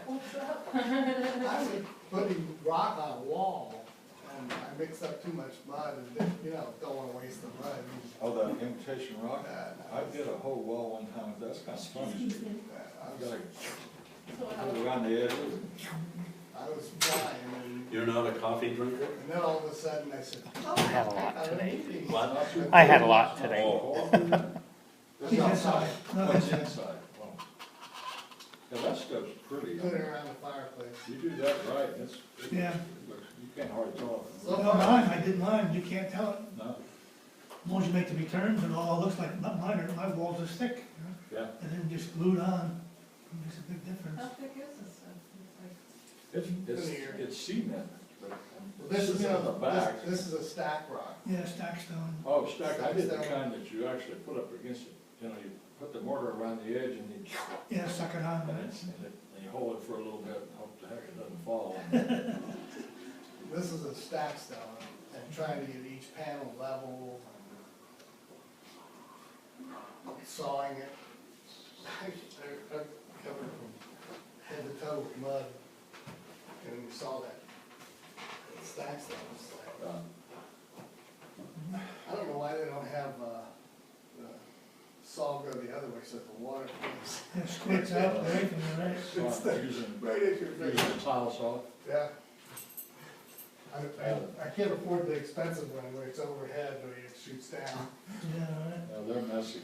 What's up? I was putting rock on a wall, and I mixed up too much mud, and then, you know, don't wanna waste the mud. Oh, the imitation rock? Uh, I did a whole wall one time, that's kind of funny. I I've was, got to So put how- it around the edges. I was flying, and You're not a coffee drinker? then all of a sudden I said, oh. I had a lot I don't today. need these. What? I had a lot today. Oh, This is He's outside, inside. what's inside? Well, yeah, that stuff's pretty. Put it around the fireplace. You do that right, it's, Yeah. you can't hardly tell it. No, mine, I did mine, you can't tell it. No, As long as you make the returns, it all looks like, not mine, my walls are thick, you know, yeah, and then just glued on, it makes a big difference. How thick is this stuff? It's it's cement, but Well, this is, in the back. this is a stack rock. Yeah, stack stone. Oh, stack, I did the kind that you actually put up against it, you know, you put the mortar around the edge and you, Yeah, suck it on, and right? and you hold it for a little bit and hope the heck it doesn't fall. This is a stack stone, and trying to get each panel level, sawing it. I'm covered from head to toe with mud, and we saw that. Stack stone, it's like, I don't know why they don't have, the saw go the other way so the water goes It squirts out away from you, right? So I'm using, right into your face. using a tile saw. Yeah. I can't afford the expensive one where it's overhead where it shoots down. Yeah, right. Yeah, they're messy.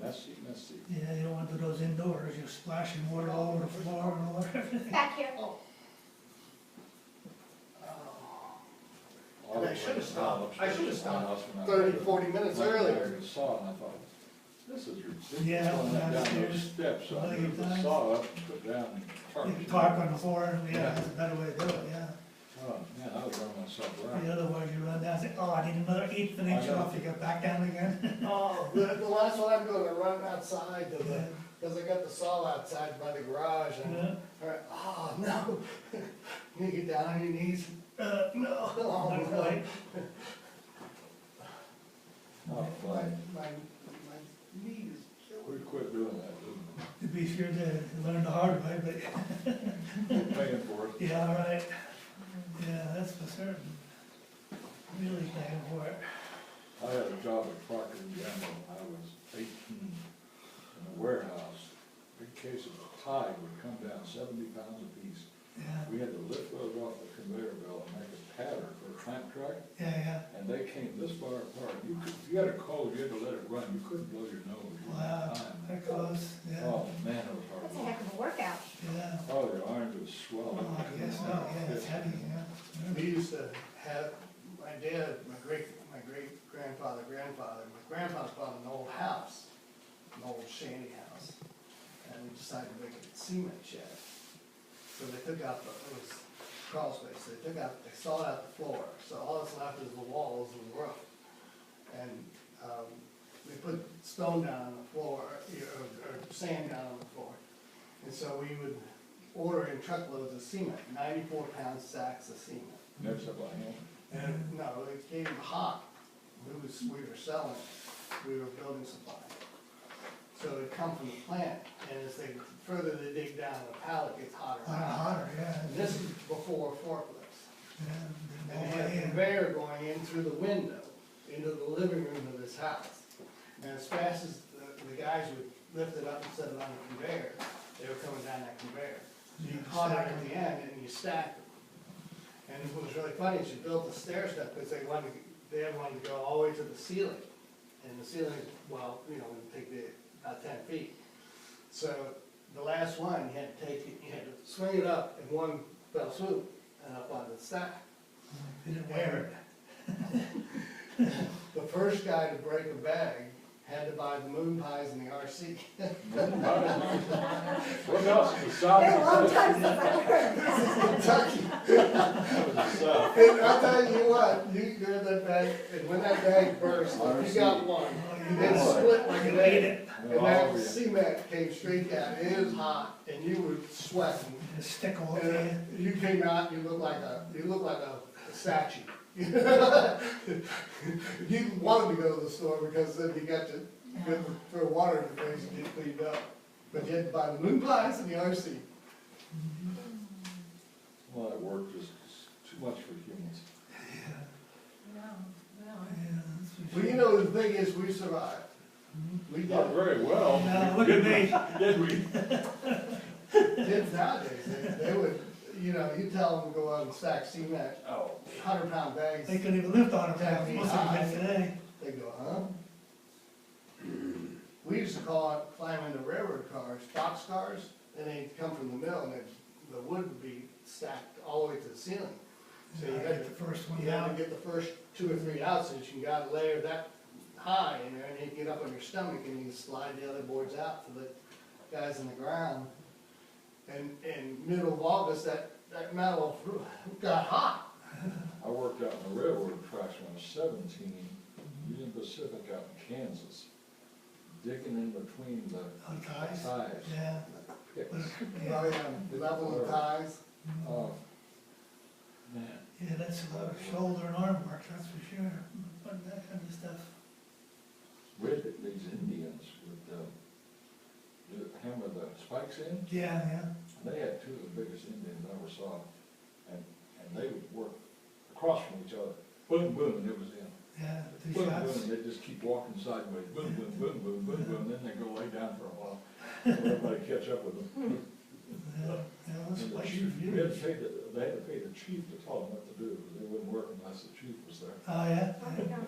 Messy. Yeah, you don't want to do those indoors, you're splashing water all over the floor and all over everything. Back here. And I should have stopped, I should have stopped When I 30, 40 minutes went earlier. there and saw it, and I thought, this is ridiculous. Yeah, Going down those downstairs. steps, so I Plenty moved of the times. saw up, and put down and tarp. You tarp on the floor, yeah, that's a better way to do it, yeah. Oh, man, I was running myself around. The otherwise you run down, and say, oh, I need another eighth of an inch I know. off, you get back down again. Oh, the last one I'm doing, I run outside to Yeah. because I got the saw outside by the garage and, Yeah. oh, no. You get down on your knees, no, oh, Not no. quite. Oh, My, fine. my knee is We killing. quit doing that, didn't To be sure to learn the hard way, but, we? Paying for it. yeah, all right. Yeah, that's for certain. Really paying for it. I had a job at Procter & Gamble, I was 18, in a warehouse. Big cases of Tide would come down 70 pounds apiece. Yeah, We had to lift those off the conveyor belt and make a pattern for a tramp truck, yeah, and they came this far apart. If you had a cold, you had to let it run, you couldn't blow your nose. You wow, had time. that close, yeah, Oh, man, it was That's a hard. heck of a workout. yeah. Oh, your arms would swell. Oh, I guess so, yeah, it's heavy, yeah. We used to have, my dad, my great grandfather, my grandfather bought an old house, an old shanty house, and we decided to make a cement shed. So they took out it was crawl space, they sawed out the floor, so all that's left is the walls and the roof. And, we put stone down on the floor, or sand down on the floor. And so we would order in truckloads of cement, 94-pound sacks of cement. Mix up by hand. And, no, it came hot. We were selling it. We were building supply. So it'd come from the plant, and as further they dig down, the pallet gets hotter and hotter. Hotter, yeah. And this is before forklifts. Yeah, And they had a conveyor going in through the window, into the living room of this house. And as fast as the guys would lift it up and set it on the conveyor, they were coming down that conveyor. So you caught it at the end and you stacked them. And what was really funny is you built the stair step because they had wanted to go all the way to the ceiling. And the ceiling, well, you know, would take about 10 feet. So the last one, you had to take it, you had to swing it up in one fell swoop and up onto the stack. Didn't wear it. The first guy to break a bag had to buy the moon pies and the RC. What else besides? Been a long time since I've heard This is that. Kentucky. That was the South. And I'll tell you what, you grab that bag, and when that bag burst, if you got one, it split like an egg. And Oh, that yeah. cement came straight down, it was hot, and you were sweating. Just stick all over you. And you came out, you looked like a statue. You wanted to go to the store because then you got to good for water in the place and get cleaned up. But you had to buy the moon pies and the RC. Well, that work is too much for humans. No, no. Yeah, that's for Well, you sure. know, the thing is, we survived. Mhm. We did. Not very well. Now, look at me. Did we? Kids nowadays, they would, you know, you tell them to go out and stack cement, Oh. 100-pound bags, They couldn't even lift on them, most of them today. they go, huh? We used to call it climbing the railroad cars, boxcars, and they'd come from the mill, and the wood would be stacked all the way to the ceiling. So you I had got the first one You had to out. get the first 2 or 3 out, so that you got a layer that high in there, and then you get up on your stomach and you slide the other boards out for the guys in the ground. And in middle of August, that metal got hot. I worked out in the railroad tracks when I was 17, Union Pacific out in Kansas, digging in between the On ties? ties. Yeah. Picks. Yeah. Oh, yeah, level the ties. Oh, man. Yeah, that's a lot of shoulder and arm work, that's for sure, but that kind of stuff. We had these Indians would hammer the spikes in. Yeah, yeah. They had 2 of the biggest Indians I ever saw, and they would work across from each other. Boom, boom, and it was in. Yeah, Boom, 2 boom, shots. and they just keep walking sideways. Boom, boom, boom, boom, boom, boom. Then they go lay down for a while. Everybody catch up with them. Yeah, yeah, those And the spikes chief, are they had huge. to pay they had to pay the chief to tell them what to do. They wouldn't work unless the chief was there. Oh, yeah? Oh, my God.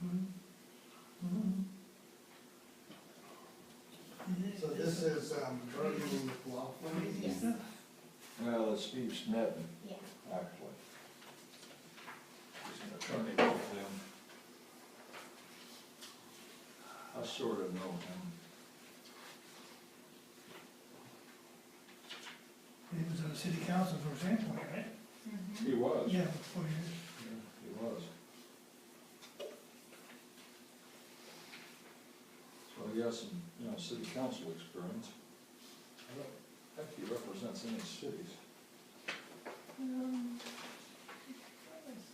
Mhm. Mhm. So this is, Berg and McLaughlin. Yes, Well, it's Steve Snedden, yeah. actually. He's an attorney with them. I sort of know him. He was on the city council for example, right? He was. Yeah, for 4 years. Yeah, he was. So he has some, city council experience. I don't think he represents any cities.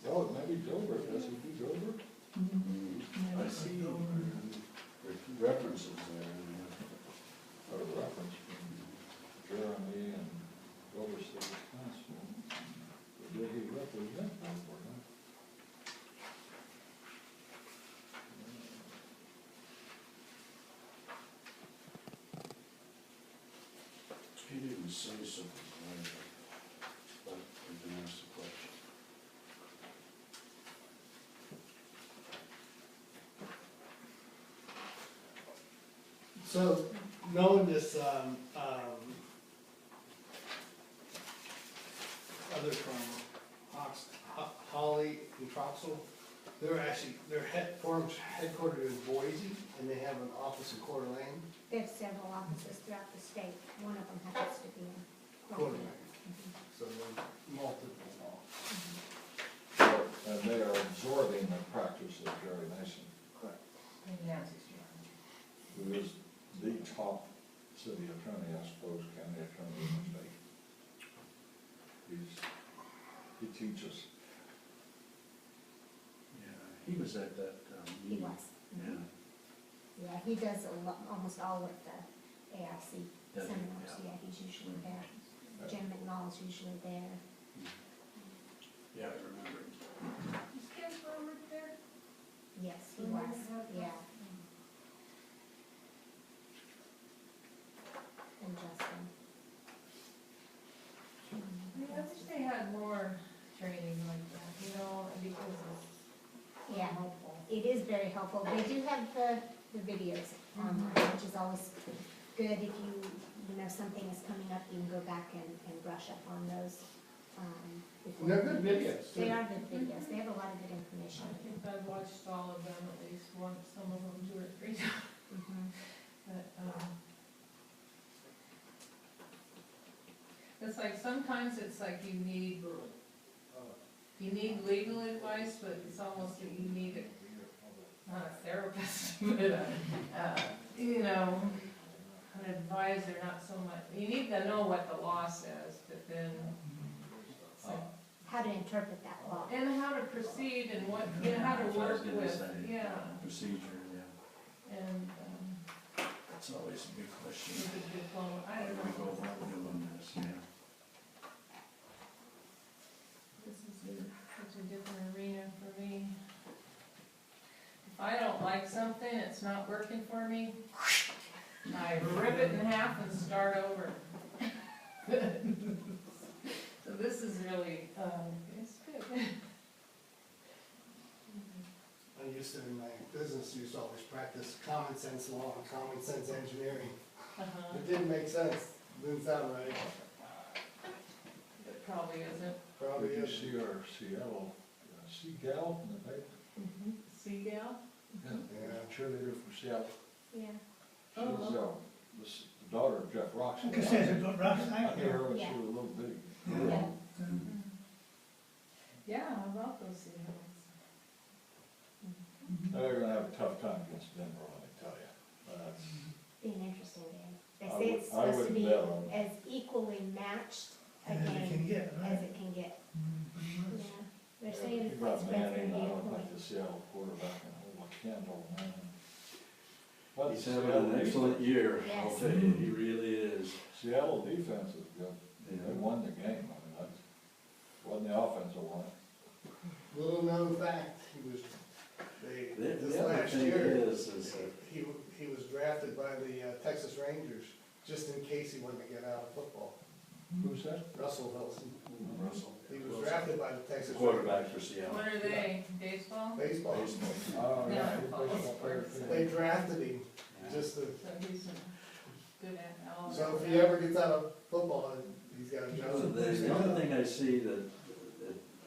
Well, maybe Gilbert, does he do Gilbert? I see references there. Or a reference from Jeremy and Gilbert City Council. But did he represent Gilbert, huh? He didn't say something, right? But we can ask the question. So, knowing this, other from Hawley and Troxell, they're headquartered in Boise, and they have an office in Coeur d'Alene. They have several offices throughout the state. One of them happens to be in Coeur Ruen-Yeager. d'Alene. So they're multiple now. And they are absorbing the practice of Jerry Mason, And Nancy's job. who is the top city attorney, I suppose, county attorney in the state. He teaches. Yeah, he was at that He meeting. was. Yeah. Yeah, he does almost all of the ARC Does he? seminars, yeah, he's usually there. Jim McNall's usually there. Yeah, I remember. Is Ken Farmer there? Yes, he was, yeah. And Justin. I wish they had more training like that, because it's Yeah, helpful. it is very helpful. They do have the videos online, which is always good if you know, something is coming up, you can go back and brush up on those. Before They're the good meetings. videos, They too. are good videos. They have a lot of good information. I think I've watched all of them at least once, some of them 2 or 3 times, Mhm. but, it's like, sometimes it's like you need legal advice, but it's almost that you need not a therapist, but an advisor, not so much. You need to know what the law says, but then, it's like, How to interpret that law. and how to proceed and what, how to That's what I was work gonna with, say. yeah. Procedure, yeah. and, That's always a big question. with a diploma, I don't Why do we know. go about doing this, yeah? This is such a different arena for me. If I don't like something, it's not working for me, I rip it in half and start over. So this is really, it's good. I used to, in my business, used to always practice common sense law and common sense engineering. Uh-huh. It didn't make sense, didn't sound right, It probably isn't. probably Did you is. see our Seattle, Seagal in the paper? Seagal? Yeah. Cheerleader from Seattle. Yeah. She's, the daughter of Jeff Roxon. Like I said, it's got rocks I high. knew her when she Yeah. was a little bitty. Yeah. Yeah, I love those Seagulls. They're gonna have a tough time against Denver, let me tell you. That's, Be an interesting game. They I say would- it's I supposed to wouldn't be bet on it. as equally matched a As it can game get, right? as it can get. Pretty much. Yeah, they're saying you it's got gonna Manning, be I a don't point. think the Seattle quarterback can hold a candle, man. But He's Seattle having an excellent year, I'll Yes. tell you, he really is. Seattle defense is good. They won the game, I mean, that's, wasn't the offense that won it. Little known fact, he was, this The other last thing year, is that he was drafted by the Texas Rangers, just in case he wanted to get out of football. Who's that? Russell Wilson. Russell. He was drafted by the Texas Rangers. Quarterback for Seattle. What are they, baseball? Baseball. Oh, yeah. Yeah. he's a baseball player, too. They drafted him just to, So he's good at all. so if he ever gets out of football, he's got a So job. the other thing I see that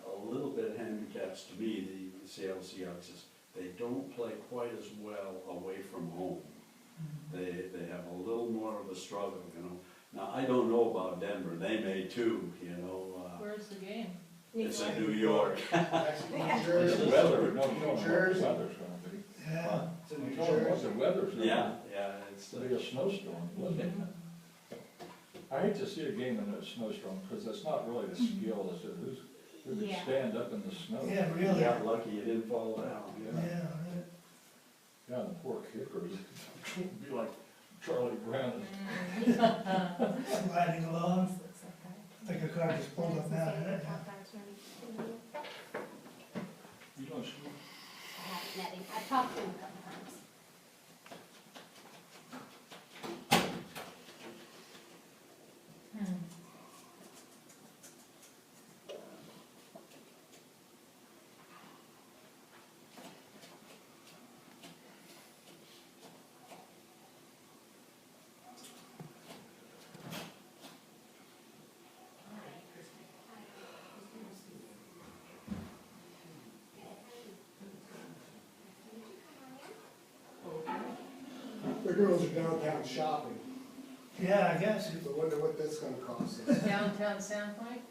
a little bit handicaps to me, the Seattle Seahawks, is they don't play quite as well away from home. They have a little more of a struggle, you know. Now, I don't know about Denver, they may too, you know. Where's the game? It's in New York. Actually, New It's Jersey. the weather, no, what the Jersey. weather's gonna be. Yeah. It's in New Don't know what Jersey. the weather's gonna be. Yeah, it's, It'll be a snowstorm, wouldn't it? I hate to see a game in a snowstorm, because it's not really the skill, it's who can Yeah. stand up in the snow. Yeah, you really. got lucky you didn't fall down. Yeah, right. Yeah, and the poor kickers, it'd be like Charlie Brown. Sliding along, Looks like that. like a car just pulled up now, That's the yeah. same Popeyes running. You don't see, I haven't met him. I've talked to him a couple times. The girls are downtown shopping, Yeah, I guess. so I wonder what that's gonna cost us. Downtown Sandpoint?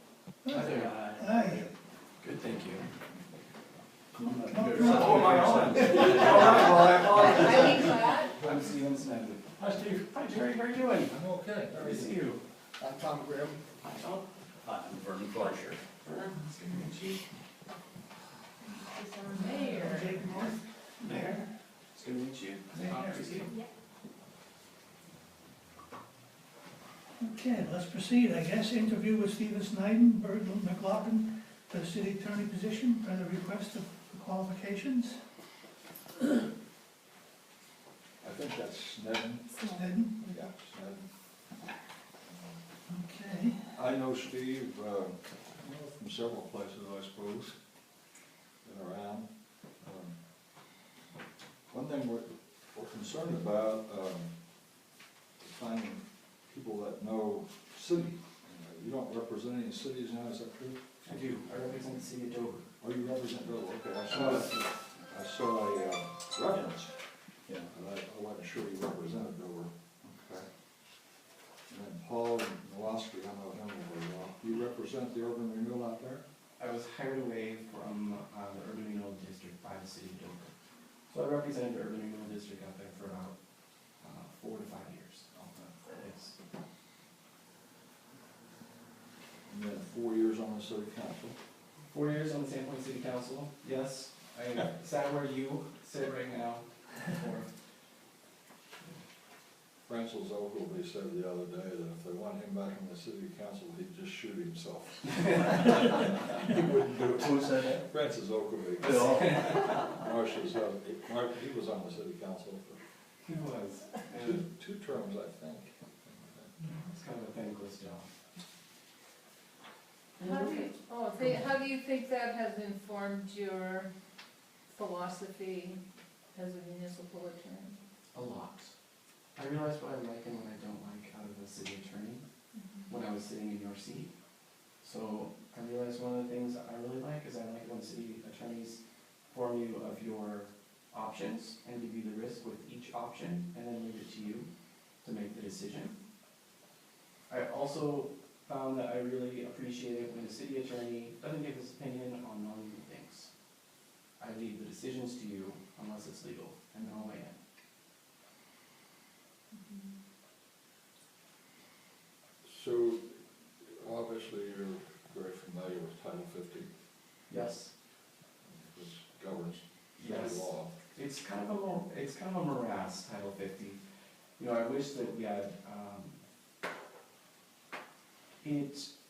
Aye. Good, thank you. Oh, my God. I think that. I'm Steven Snedden. hi Steve, Hi Jerry, how are you doing? I'm okay. Good to see you. I'm Tom Grimm. Hi Tom. I'm Vernon Fleischer. It's good to meet you. He's our mayor. Jake North. Mayor. It's good to meet you. Tom, good to see you. Okay, let's proceed, I guess. Interview with Stephen Snedden, Berg, McLaughlin, for the city attorney position, per the request of qualifications. I think that's Snedden. Snedden, Yeah, Snedden. okay. I know Steve, well, from several places, I suppose, been around. One thing we're concerned about, finding people that know city. You don't represent any cities now, is that true? I do. I represent the city of Dover. Oh, you represent Dover, okay, I saw a reference. Yeah. And I wasn't sure you represented Dover. Okay. And then Paul Nowosky, I know him very well. Do you represent the urban renewal out there? I was hired away from the urban renewal district by the city of Dover. So I represented the urban renewal district out there for about 4 to 5 years. It's, And then 4 years on the city council. 4 years on the Sandpoint City Council. Yes, I sat where you sit right now for Francis Ogilvy said the other day that if they want him back in the city council, he'd just shoot himself. He wouldn't do it. Who said that? Francis Ogilvy. Bill. Marcia's husband, he was on the city council for He was. two terms, I think. It's kind of a thankless job. How do you think that has informed your philosophy as a municipal attorney? A lot. I realize what I like and what I don't like out of a city attorney when I was sitting in your seat. So I realized one of the things I really like is I like when city attorneys inform you of your options and give you the risk with each option and then leave it to you to make the decision. I also found that I really appreciate it when a city attorney doesn't give his opinion on non-legal things. I leave the decisions to you unless it's legal, and then I'll weigh in. So, obviously, you're very familiar with Title 50, Yes, which governs yes. city law. It's kind of a morass, Title 50. You know, I wish that we had,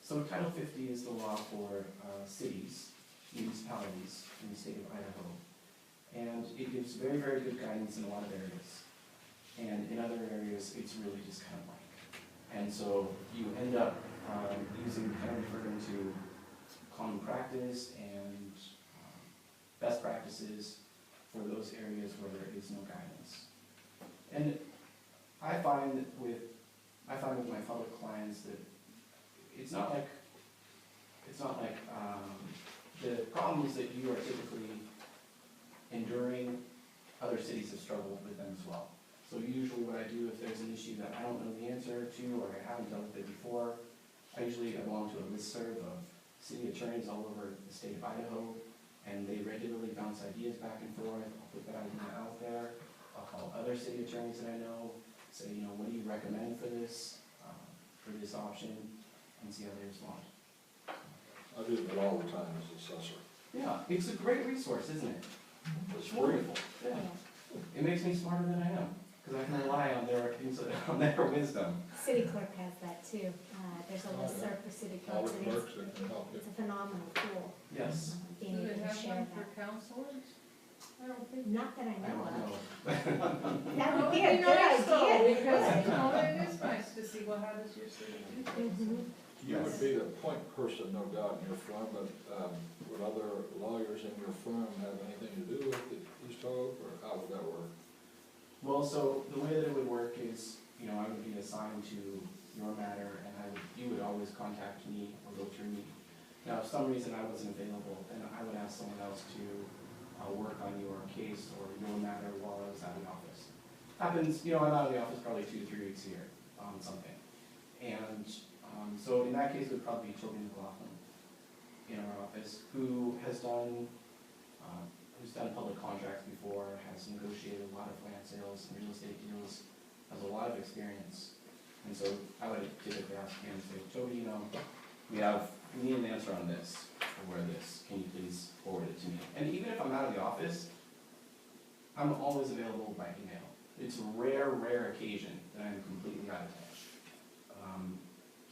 so Title 50 is the law for cities, municipalities in the state of Idaho. And it gives very, very good guidance in a lot of areas. And in other areas, it's really just kind of blank. And so you end up kind of referring to common practice and best practices for those areas where there is no guidance. And I find with my public clients that it's not like the problems that you are typically enduring, other cities have struggled with them as well. So usually what I do if there's an issue that I don't know the answer to or I haven't dealt with it before, I belong to a listserv of city attorneys all over the state of Idaho, and they regularly bounce ideas back and forth. I'll put that idea out there. I'll call other city attorneys that I know, say, what do you recommend for this option, and see how they respond. I do that all the time as assessor. Yeah, it's a great resource, isn't it? It's free. Yeah. It makes me smarter than I am, because I can rely on their wisdom. City clerk has that too. There's a listserv for city All clerks, the and clerks that can help you. it's a phenomenal tool. Yes. Being Do able they to have share one that. for counselors? I don't think. Not that I I know don't of. know. That would Well, be it'd a good nice though, idea. because, it is nice to see, well, how does your city do things? Mhm. You would be the point person, no doubt, in your firm, but would other lawyers in your firm have anything to do with the East Hope, or how would that work? Well, so the way that it would work is, I would be assigned to your matter, and you would always contact me or go through me. Now, if some reason I wasn't available, then I would ask someone else to work on your case or your matter while I was out of the office. Happens, I'm out of the office probably 2 to 3 weeks a year on something. And so in that case, it would probably be McLaughlin in our office, who's done public contracts before, has negotiated a lot of land sales and real estate deals, has a lot of experience. And so I would typically ask him, say, Toby, we need an answer on this, or where this, can you please forward it to me? And even if I'm out of the office, I'm always available by email. It's a rare occasion that I'm completely out of touch.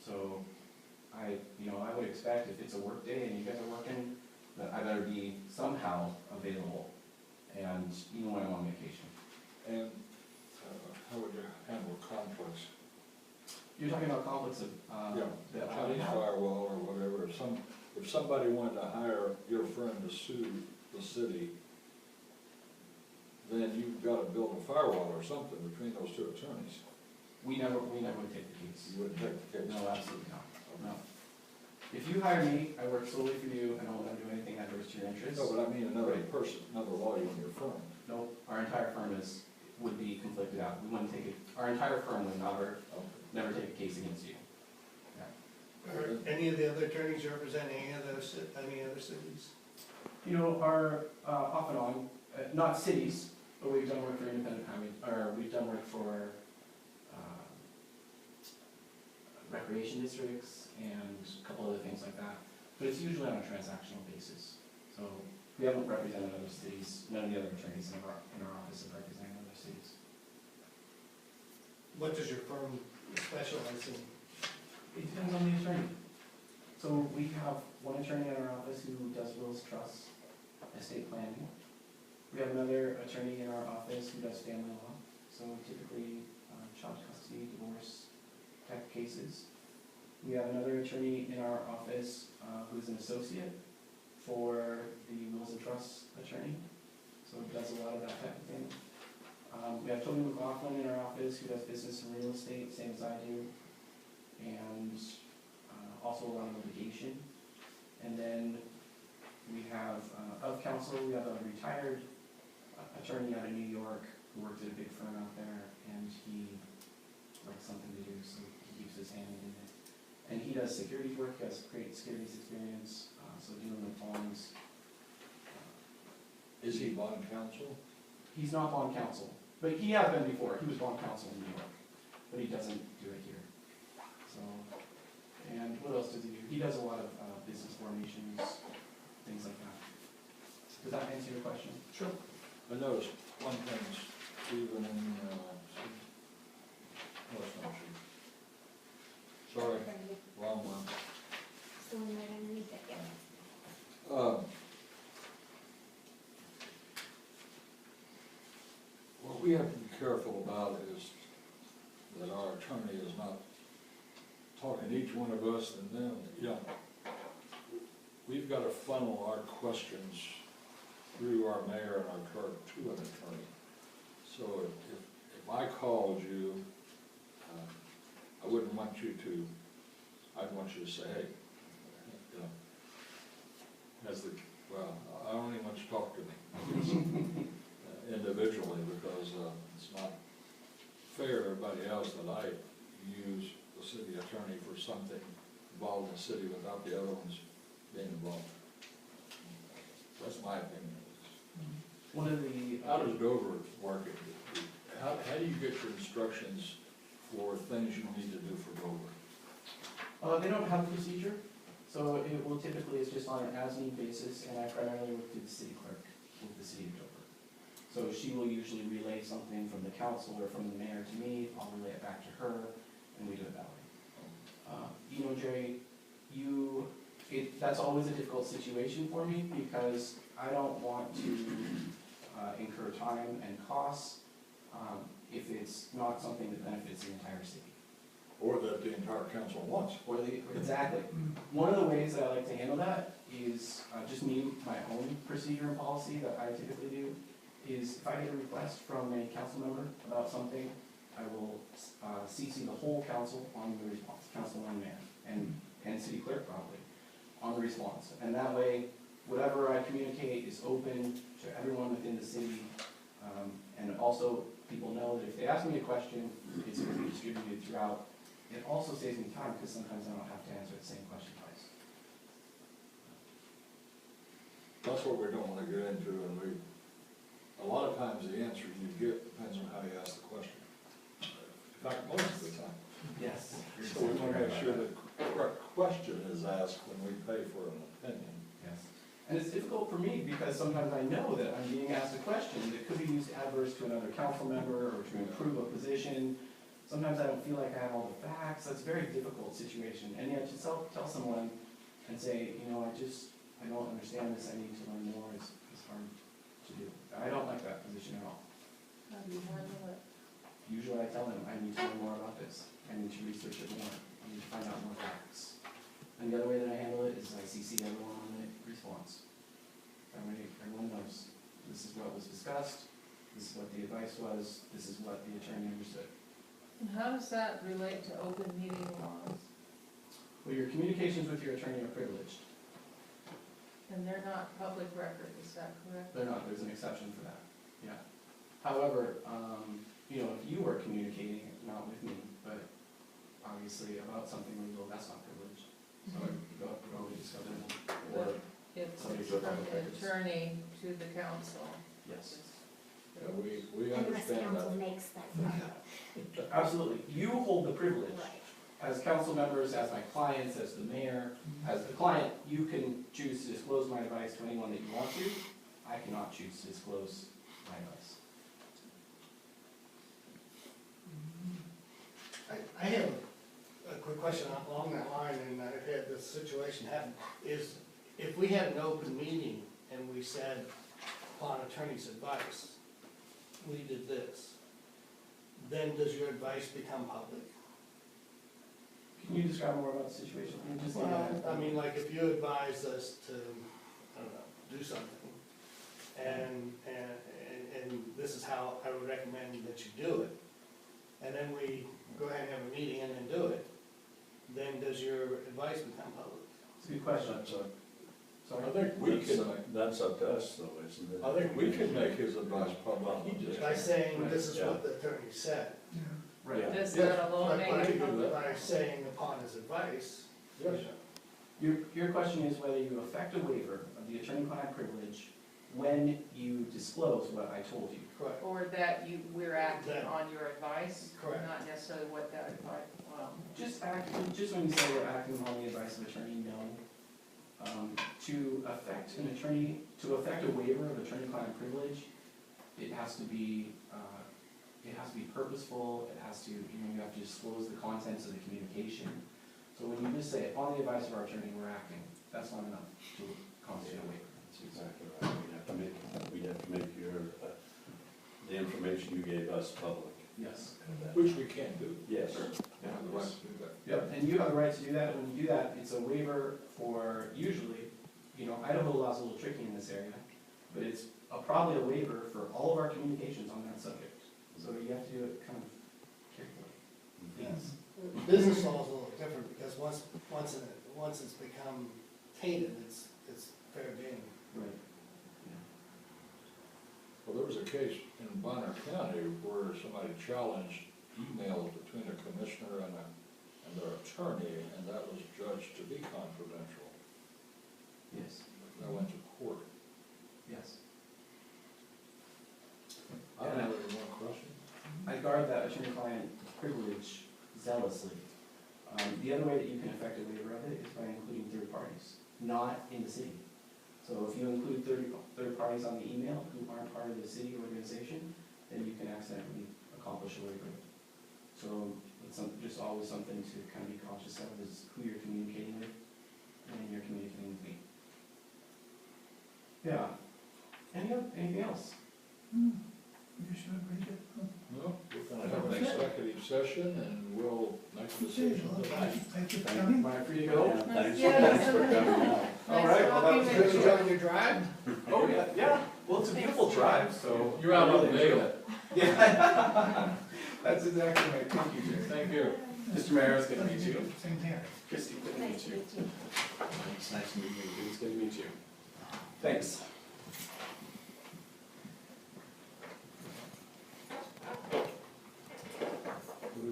So I would expect if it's a work day and you guys are working, that I better be somehow available, and even when I'm on vacation. And how would you handle conflicts? You're talking about conflicts of, that I would Chinese have? firewall or whatever, if somebody wanted to hire your firm to sue the city, then you've got to build a firewall or something between those two attorneys. We never would take the case. You wouldn't take the case? No, absolutely not, no. If you hire me, I work solely for you, and I won't do anything adverse to your interests. No, but I mean another person, another lawyer in your firm. No, our entire firm would be conflicted out. We wouldn't take it, our entire firm would never take a case against you. Are any of the other attorneys represent any other cities? Our, off and on, not cities, but we've done work for independent highway, or we've done work for recreation districts and a couple other things like that. But it's usually on a transactional basis. So we haven't represented other cities, none of the other attorneys in our office have represented other cities. what does your firm specialize in? It depends on the attorney. So we have one attorney in our office who does wills, trusts, estate planning. We have another attorney in our office who does family law, so typically child custody, divorce type cases. We have another attorney in our office who's an associate for the wills and trusts attorney, so does a lot of that type of thing. We have McLaughlin in our office who does business and real estate, same as I do, and also a lot of litigation. And then we have, of counsel, we have a retired attorney out of New York who works at a big firm out there, and he likes something to do, so he keeps his hand in it. And he does securities work, he has great securities experience, so dealing with bonds. Is he bond counsel? He's not bond counsel, but he has been before. He was bond counsel in New York, but he doesn't do it here. So, and what else does he do? He does a lot of business formations, things like that. Does that answer your question? Sure. I noticed one thing, Stephen, no, it's not you. Sorry, wrong one. So when they're underneath it, yeah. What we have to be careful about is that our attorney is not talking to each one of us and then, we've got to funnel our questions through our mayor and our clerk to an attorney. So if I called you, I wouldn't want you to, I'd want you to say, hey, I don't even want you to talk to me individually, because it's not fair to everybody else that I use the city attorney for something involved in the city without the other ones being involved. That's my opinion. One of the How does Dover work? How do you get your instructions for things you need to do for Dover? they don't have a procedure, so it will typically, it's just on an as-need basis, and I primarily work through the city clerk with the city of Dover. So she will usually relay something from the council or from the mayor to me, I'll relay it back to her, and we do it that way. Jerry, that's always a difficult situation for me, because I don't want to incur time and costs if it's not something that benefits the entire city. Or that the entire council wants. Exactly. One of the ways that I like to handle that is just me, my own procedure and policy that I typically do, is if I get a request from a council member about something, I will CC the whole council on the response, council and mayor, and city clerk probably, on the response. And that way, whatever I communicate is open to everyone within the city, and also people know that if they ask me a question, it's going to be distributed throughout. It also saves me time, because sometimes I don't have to answer the same question twice. That's what we don't want to get into, and a lot of times the answer you get depends on how you ask the question. In fact, most of the time. Yes. So we want to make sure the correct question is asked when we pay for an opinion. Yes. And it's difficult for me, because sometimes I know that I'm being asked a question that could be used adverse to another council member or to improve a position. Sometimes I don't feel like I have all the facts. That's a very difficult situation. And yet to tell someone and say, I don't understand this, I need to learn more, is hard to do. I don't like that position at all. How do you handle it? Usually I tell them, I need to learn more about this. I need to research it more. I need to find out more facts. And the other way that I handle it is I CC everyone on the response. That way everyone knows this is what was discussed, this is what the advice was, this is what the attorney understood. And how does that relate to open meeting laws? Well, your communications with your attorney are privileged. And they're not public record, is that correct? They're not, there's an exception for that, yeah. However, if you were communicating, not with me, but obviously about something legal, that's not privileged. So I would probably discover them. Or, It's Somebody from go public the records. attorney to the council. yes, Yeah, we Unless understand council that. makes that. absolutely. You hold the privilege. Right. As council members, as my clients, as the mayor, as the client, you can choose to disclose my advice to anyone that you want to. I cannot choose to disclose my advice. question along that line, and I've had this situation happen, is if we had an open meeting and we said, upon attorney's advice, we did this, then does your advice become public? Can you describe more about the situation? Can you just give Well, that- I mean, like if you advise us to, I don't know, do something, and this is how I would recommend that you do it, and then we go ahead and have a meeting and then do it, then does your advice become public? It's a good question. Sorry. I think we can, That's up to us though, isn't it? I think we can make his advice public. He just- By saying, this is what the attorney said. Right. Does Yeah. that alone make it public? By saying upon his advice. Yes. Your question is whether you effect a waiver of the attorney-client privilege when you disclose what I told you. Correct. Or that we're acting That- on your advice? Correct. Not necessarily what that advice, well. Just when you say we're acting on the advice of attorney, no. To effect a waiver of attorney-client privilege, it has to be purposeful, it has to, you have to disclose the contents of the communication. So when you just say, upon the advice of our attorney, we're acting, that's not enough to constitute a waiver. That's exactly right. We'd have to make the information you gave us public. Yes. Which we can do. Yes. We have the right to do that. Yep, and you have the right to do that. When you do that, it's a waiver for usually, Idaho law is a little tricky in this area, but it's probably a waiver for all of our communications on that subject. So you have to do it kind of carefully. Yes. Business law is a little different, because once it's become tainted, it's fair game. Right. Well, there was a case in Bonner County where somebody challenged emails between a commissioner and their attorney, and that was judged to be confidential. Yes. That went to court. Yes. I don't have any more questions. I guard that attorney-client privilege zealously. The other way that you can effect a waiver of it is by including third parties, not in the city. So if you include third parties on the email who aren't part of the city organization, then you can accidentally accomplish a waiver. So it's just always something to kind of be conscious of, is who you're communicating with, and you're communicating with me. Yeah. Anything else? You should agree to. No, we're gonna have an executive session and we'll make a Okay, decision well, tonight. thank you for coming. Am I free to go? Yeah, thanks Yes. for coming out. All right, well, that was Nice good. talking Enjoying your drive? Oh, yeah, well, it's a beautiful drive, so. You're out on I really the enjoy Dale. it. Yeah. That's exactly right, thank you, Jerry. Thank you. Mr. Mayor, it's good to meet you. Same here. Christie, good to meet Nice to you. meet you. It's nice to meet you, it's good to meet you. Thanks. What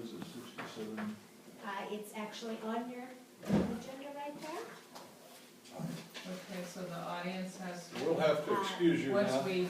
is it, 67? It's actually on your agenda right there. Okay, so the audience has, We'll have to excuse you now. once we